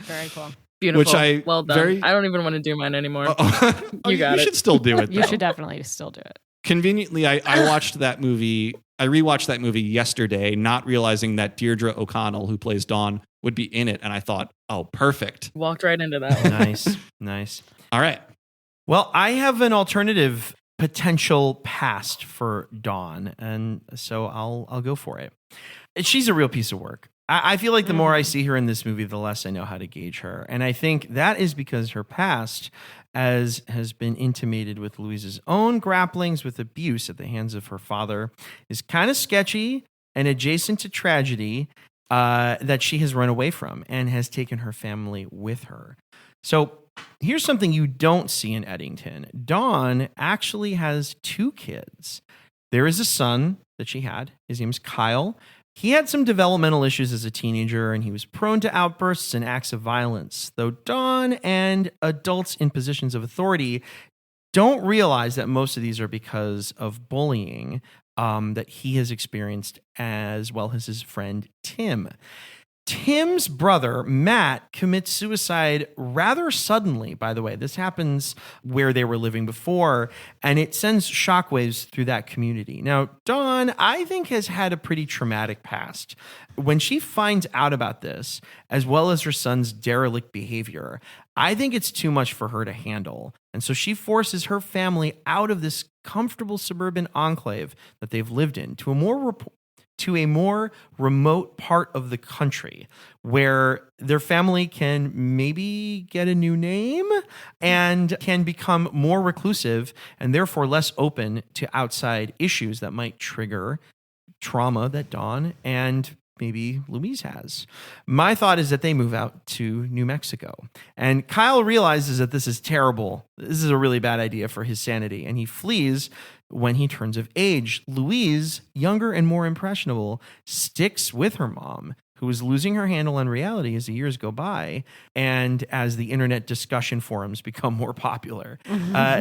Very cool. Beautiful. Well done. I don't even want to do mine anymore. You should still do it. You should definitely still do it. Conveniently, I watched that movie. I rewatched that movie yesterday, not realizing that Deirdre O'Connell, who plays Dawn, would be in it. And I thought, oh, perfect. Walked right into that one. Nice. All right. Well, I have an alternative potential past for Dawn, and so I'll go for it. She's a real piece of work. I feel like the more I see her in this movie, the less I know how to gauge her. And I think that is because her past, as has been intimated with Louise's own grapplings with abuse at the hands of her father, is kind of sketchy and adjacent to tragedy that she has run away from and has taken her family with her. So Here's something you don't see in Eddington. Dawn actually has 2 kids. There is a son that she had. His name's Kyle. He had some developmental issues as a teenager, and he was prone to outbursts and acts of violence, though Dawn and adults in positions of authority don't realize that most of these are because of bullying that he has experienced, as well as his friend Tim. Tim's brother, Matt, commits suicide rather suddenly, by the way. This happens where they were living before, and it sends shockwaves through that community. Now, Dawn, I think, has had a pretty traumatic past. When she finds out about this, as well as her son's derelict behavior, I think it's too much for her to handle. And so she forces her family out of this comfortable suburban enclave that they've lived in to a more remote part of the country where their family can maybe get a new name and can become more reclusive and therefore less open to outside issues that might trigger trauma that Dawn and maybe Louise has. My thought is that they move out to New Mexico. And Kyle realizes that this is terrible. This is a really bad idea for his sanity, and he flees when he turns of age. Louise, younger and more impressionable, sticks with her mom, who is losing her handle on reality as the years go by and as the internet discussion forums become more popular.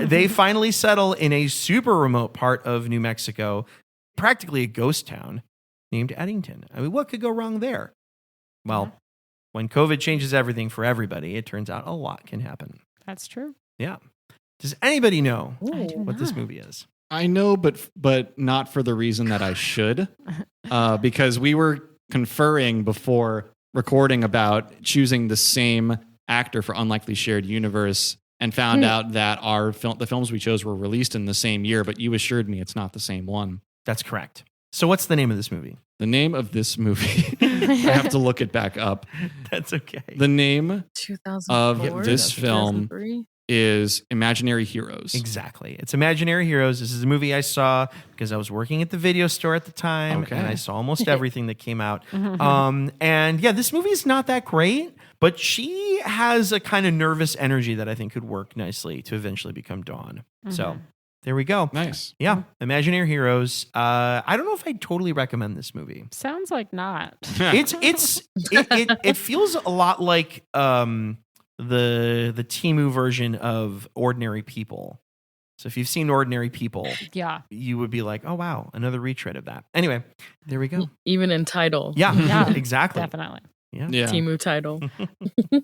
They finally settle in a super remote part of New Mexico, practically a ghost town, named Eddington. I mean, what could go wrong there? Well, when COVID changes everything for everybody, it turns out a lot can happen. That's true. Yeah. Does anybody know do what this not. movie is? I know, but not for the reason that I should, because we were conferring before recording about choosing the same actor for Unlikely Shared Universe, and found out that the films we chose were released in the same year. But you assured me it's not the same one. That's correct. So what's the name of this movie? The name of this movie, I have to look it back up. That's okay. The name 2004, of this film 2003? is Imaginary Heroes. Exactly. It's Imaginary Heroes. This is a movie I saw because I was working at the video store at the time, Okay. and I saw almost everything that came out. And yeah, this movie is not that great, but she has a kind of nervous energy that I think could work nicely to eventually become Dawn. So there we go. Nice. Yeah, Imaginary Heroes. I don't know if I totally recommend this movie. Sounds like not. It feels a lot like the Temu version of Ordinary People. So if you've seen Ordinary People, Yeah. you would be like, oh wow, another retread of that. Anyway, there we go. Even in title. Yeah, Yeah, exactly. Definitely. Yeah. Yeah. Timu title.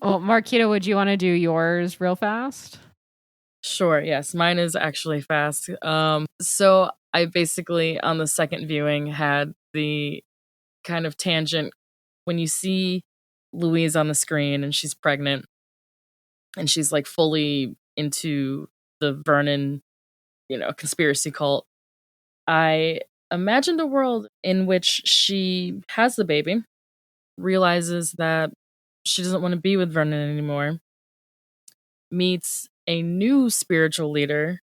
Well, Marquita, would you want to do yours real fast? Sure, yes. Mine is actually fast. So I basically, on the second viewing, had the kind of tangent when you see Louise on the screen and she's pregnant and she's like fully into the Vernon, conspiracy cult. I imagined a world in which she has the baby, realizes that she doesn't want to be with Vernon anymore, meets a new spiritual leader,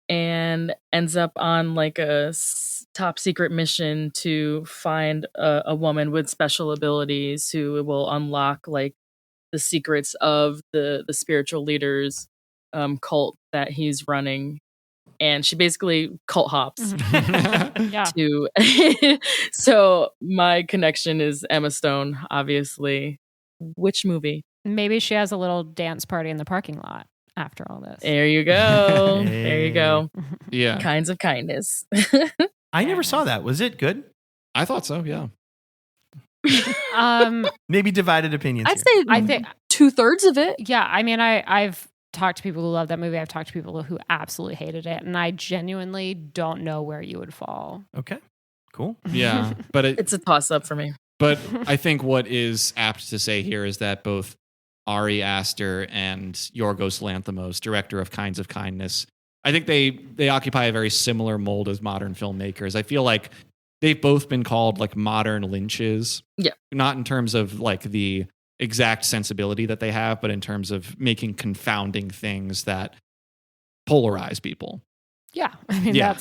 and ends up on like a top secret mission to find a woman with special abilities who will unlock like the secrets of the spiritual leader's cult that he's running. And she basically cult hops Yeah. to so my connection is Emma Stone, obviously. Which movie? Maybe she has a little dance party in the parking lot after all this. There you go. There you go. Yeah. Kinds of kindness. I never saw that. Was it good? I thought so, yeah. Maybe divided opinions. I'd here. say I think 2/3 of it. Yeah, I mean, I've talked to people who love that movie. I've talked to people who absolutely hated it, and I genuinely don't know where you would fall. Okay, cool. Yeah. But It's a toss up for me. But I think what is apt to say here is that both Ari Aster and Yorgos Lanthimos, director of Kinds of Kindness, I think they occupy a very similar mold as modern filmmakers. I feel like they've both been called like modern Lynches. Yeah. Not in terms of like the exact sensibility that they have, but in terms of making confounding things that polarize people. Yeah, I mean Yeah.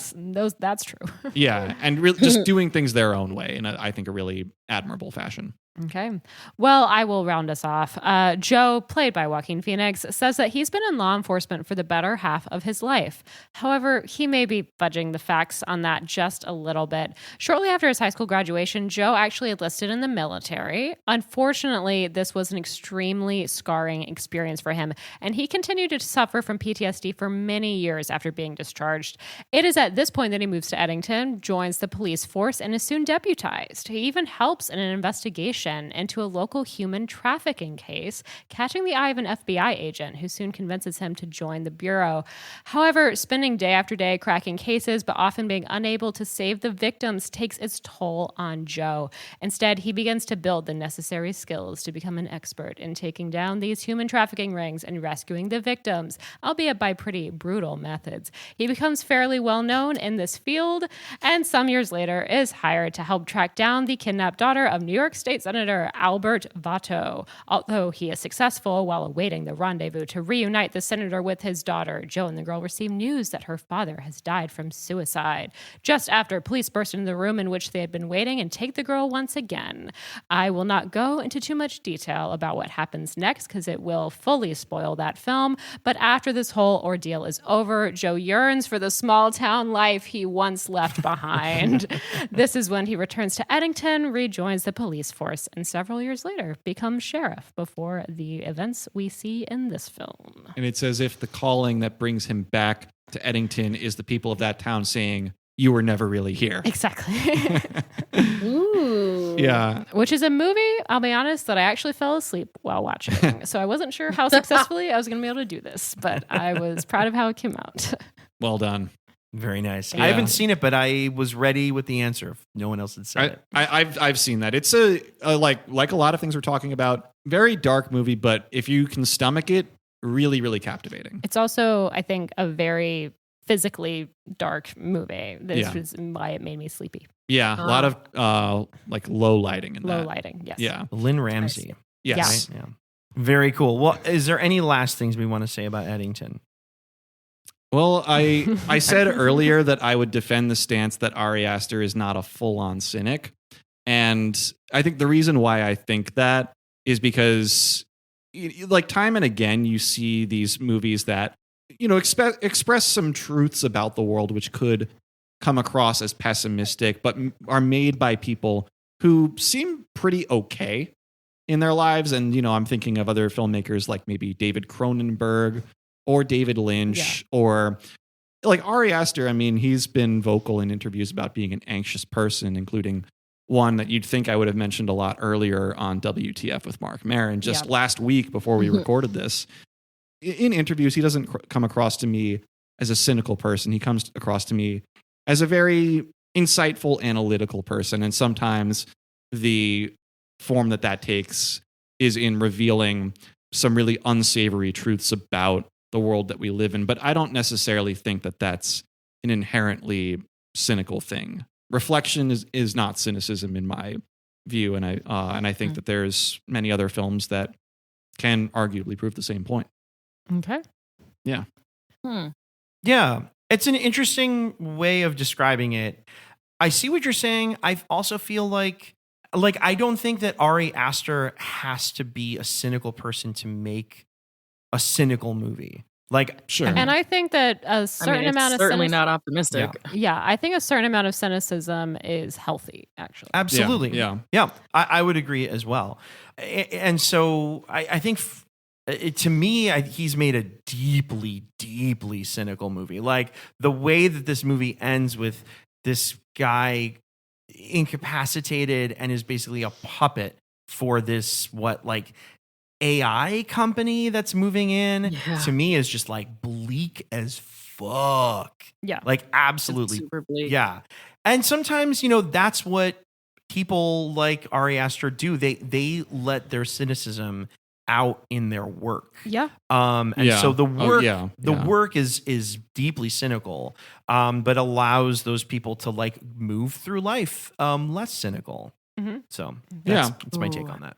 that's true. Yeah, and really just doing things their own way in I think a really admirable fashion. Okay. Well, I will round us off. Joe, played by Joaquin Phoenix, says that he's been in law enforcement for the better half of his life. However, he may be fudging the facts on that just a little bit. Shortly after his high school graduation, Joe actually enlisted in the military. Unfortunately, this was an extremely scarring experience for him, and he continued to suffer from PTSD for many years after being discharged. It is at this point that he moves to Eddington, joins the police force, and is soon deputized. He even helps in an investigation into a local human trafficking case, catching the eye of an FBI agent who soon convinces him to join the bureau. However, spending day after day cracking cases, but often being unable to save the victims, takes its toll on Joe. Instead, he begins to build the necessary skills to become an expert in taking down these human trafficking rings and rescuing the victims, albeit by pretty brutal methods. He becomes fairly well known in this field, and some years later is hired to help track down the kidnapped daughter of New York State Senator Albert Vato. Although he is successful while awaiting the rendezvous to reunite the senator with his daughter, Joe and the girl receive news that her father has died from suicide. Just after police burst into the room in which they had been waiting and take the girl once again. I will not go into too much detail about what happens next because it will fully spoil that film, but after this whole ordeal is over, Joe yearns for the small town life he once left behind. This is when he returns to Eddington, rejoins the police force, and several years later becomes sheriff before the events we see in this film. And it's as if the calling that brings him back to Eddington is the people of that town saying, "You were never really here." Exactly. Ooh. Yeah. Which is a movie, I'll be honest, that I actually fell asleep while watching. So I wasn't sure how successfully I was going to be able to do this, but I was proud of how it came out. Well done. Very nice. Yeah. I haven't seen it, but I was ready with the answer if no one else had said it. I've seen that. It's a like a lot of things we're talking about, very dark movie, but if you can stomach it, really, really captivating. It's also, I think, a very physically dark movie. This is why it made me sleepy. Yeah, a lot of like low lighting in that. Low lighting, yes. Yeah. Lynn Ramsey. Yes. Right? Yeah. Very cool. Well, is there any last things we want to say about Eddington? Well, I said earlier that I would defend the stance that Ari Aster is not a full-on cynic. And I think the reason why I think that is because, like, time and again, you see these movies that, you know, express some truths about the world which could come across as pessimistic, but are made by people who seem pretty okay in their lives. And, you know, I'm thinking of other filmmakers like maybe David Cronenberg or David Lynch, or like Ari Aster. I mean, he's been vocal in interviews about being an anxious person, including one that you'd think I would have mentioned a lot earlier on WTF with Mark Maron just last week before we recorded this. In interviews, he doesn't come across to me as a cynical person. He comes across to me as a very insightful, analytical person. And sometimes the form that takes is in revealing some really unsavory truths about the world that we live in. But I don't necessarily think that that's an inherently cynical thing. Reflection is not cynicism in my view. And I think that there's many other films that can arguably prove the same point. Okay. Yeah. Yeah. It's an interesting way of describing it. I see what you're saying. I also feel like I don't think that Ari Aster has to be a cynical person to make a cynical movie. Like, sure. And I think that a certain amount of certainly not optimistic. Yeah, I think a certain amount of cynicism is healthy, actually. Absolutely. Yeah. I would agree as well. And so I think to me, he's made a deeply, deeply cynical movie. Like the way that this movie ends with this guy incapacitated and is basically a puppet for this, AI company that's moving in, to me is just like bleak as fuck. Yeah. Like absolutely. It's super bleak. Yeah. And sometimes, that's what people like Ari Aster do. They let their cynicism out in their work. Yeah. So the work, work is deeply cynical, but allows those people to like move through life less cynical. Mm-hmm. So that's my take on that.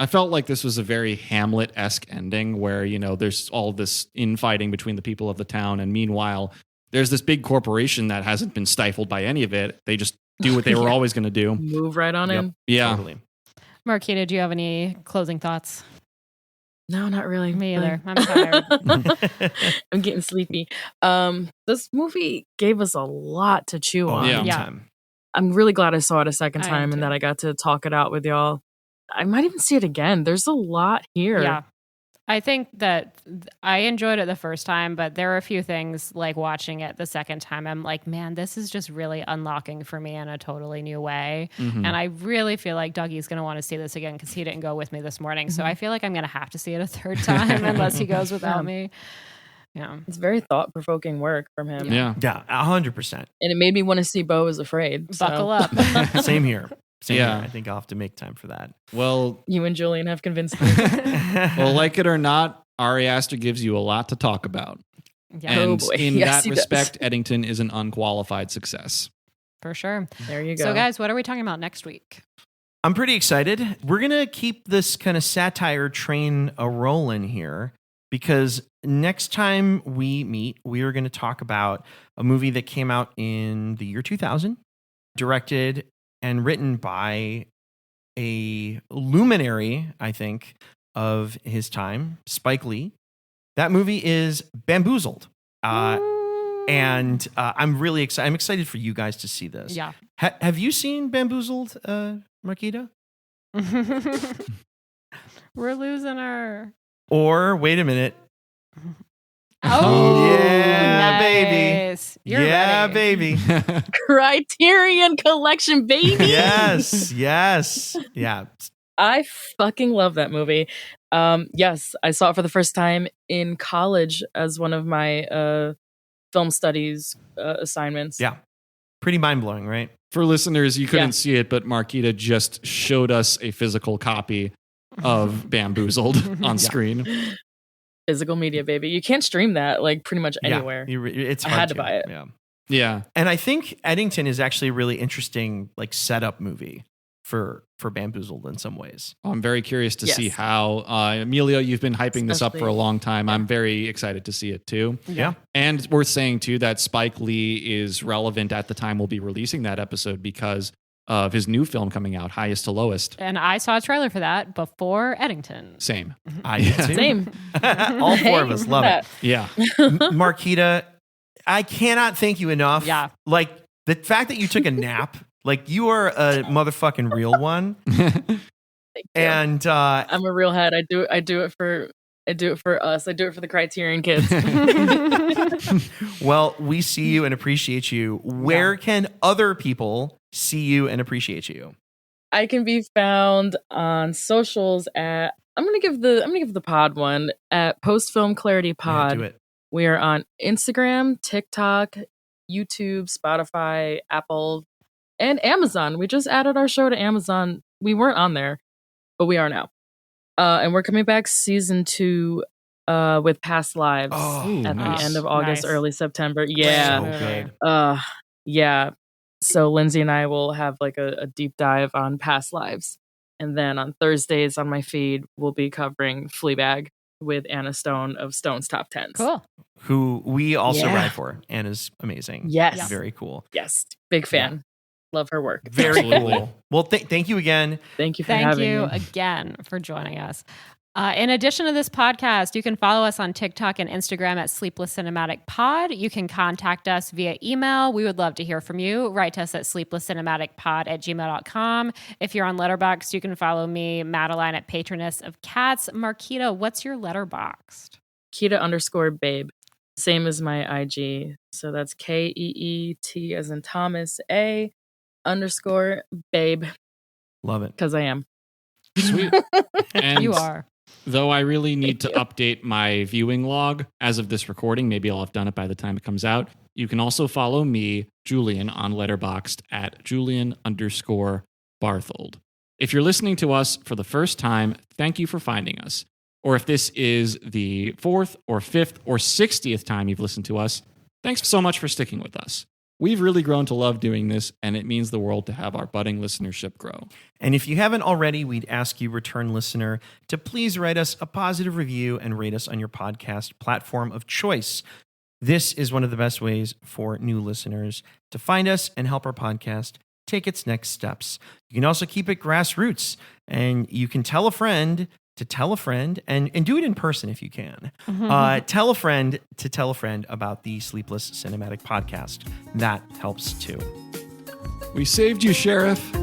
I felt like this was a very Hamlet-esque ending where, there's all this infighting between the people of the town. And meanwhile, there's this big corporation that hasn't been stifled by any of it. They just do what they were always going to do. Move right on in. Yeah. Totally. Marquita, do you have any closing thoughts? No, not really. Me either. I'm tired. I'm getting sleepy. This movie gave us a lot to chew on. yeah. Yeah. Time. I'm really glad I saw it a second I am time and too. that I got to talk it out with y'all. I might even see it again. There's a lot here. Yeah. I think that I enjoyed it the first time, but there are a few things like watching it the second time. I'm like, man, this is just really unlocking for me in a totally new way. Mhm. And I really feel like Dougie's going to want to see this again because he didn't go with me this morning. So I feel like I'm going to have to see it a third time unless he goes without me. Yeah. It's very thought-provoking work from him. Yeah. Yeah, 100%. And it made me want to see Beau is Afraid. so. Buckle up. Same here. Same Yeah. here. I think I'll have to make time for that. Well, You and Julian have convinced me. well, like it or not, Ari Aster gives you a lot to talk about. Yeah, Oh, And boy. in Yes, that he does. respect, Eddington is an unqualified success. for sure. There you go. So, guys, what are we talking about next week? I'm pretty excited. We're going to keep this kind of satire train a-rolling here because next time we meet, we are going to talk about a movie that came out in the year 2000, directed and written by a luminary, I think, of his time, Spike Lee. That movie is Bamboozled. And I'm really excited. I'm excited for you guys to see this. Yeah. Have you seen Bamboozled, Marquita? We're losing her. Or wait a minute. Oh, yeah, baby. nice. You're yeah, ready. baby. Criterion Collection, baby. yes. Yeah. I fucking love that movie. Yes, I saw it for the first time in college as one of my film studies assignments. Yeah. Pretty mind-blowing, right? For listeners, you couldn't Yeah. see it, but Marquita just showed us a physical copy of Bamboozled on screen. Physical media, baby. You can't stream that like pretty much anywhere. Yeah, it's I hard had to buy it. Yeah. Yeah. And I think Eddington is actually a really interesting like setup movie for Bamboozled in some ways. I'm very curious to see Yes. how Emilio, you've been hyping this up for a Especially- long time. I'm very excited to see it too. Yeah. And worth saying too that Spike Lee is relevant at the time we'll be releasing that episode because of his new film coming out, Highest to Lowest. And I saw a trailer for that before Eddington. Same. I did too. Same. All four of us love it. Yeah. Marquita, I cannot thank you enough. Yeah. Like the fact that you took a nap, like you are a motherfucking real one. And I'm a real head. I do it for us. I do it for the Criterion kids. well, we see you and appreciate you. Where can other people see you and appreciate you? I can be found on socials at I'm gonna give the pod one at Post Film Clarity Pod. Yeah, do it. We are on Instagram, TikTok, YouTube, Spotify, Apple, and Amazon. We just added our show to Amazon. We weren't on there, but we are now. And we're coming back season 2 with Past Lives Oh, at nice. the end of August, Nice. early September. Yeah. So good. Yeah. So Lindsay and I will have like a deep dive on Past Lives. And then on Thursdays on my feed, we'll be covering Fleabag with Anna Stone of Stone's Top 10s. Cool. Who we also Yeah. ride for. Anna's amazing. Yes. Very cool. Yes. Big fan. Love her work. Very Absolutely. cool. Well, thank you again. Thank you for Thank having you me. again for joining us. In addition to this podcast, you can follow us on TikTok and Instagram at Sleepless Cinematic Pod. You can contact us via email. We would love to hear from you. Write to us at sleeplesscinematicpod@gmail.com. If you're on Letterboxd, you can follow me, Madeline, at Patroness of Cats. Marquita, what's your Letterboxd? Keeta_babe. Same as my IG. So that's KEET as in Thomas A_babe. Love it. Because I am. Sweet. And You are. though I really need to Thank update my viewing log as of this recording, maybe I'll have done it by the time it comes out. You can also follow me, Julian, on Letterboxd at Julian_Barthold. If you're listening to us for the first time, thank you for finding us. Or if this is the 4th or 5th or 60th time you've listened to us, thanks so much for sticking with us. We've really grown to love doing this, and it means the world to have our budding listenership grow. And if you haven't already, we'd ask you, return listener, to please write us a positive review and rate us on your podcast platform of choice. This is one of the best ways for new listeners to find us and help our podcast take its next steps. You can also keep it grassroots, and you can tell a friend to tell a friend, and do it in person if you can. Tell a friend to tell a friend about the Sleepless Cinematic Podcast. That helps too. We saved you, Sheriff.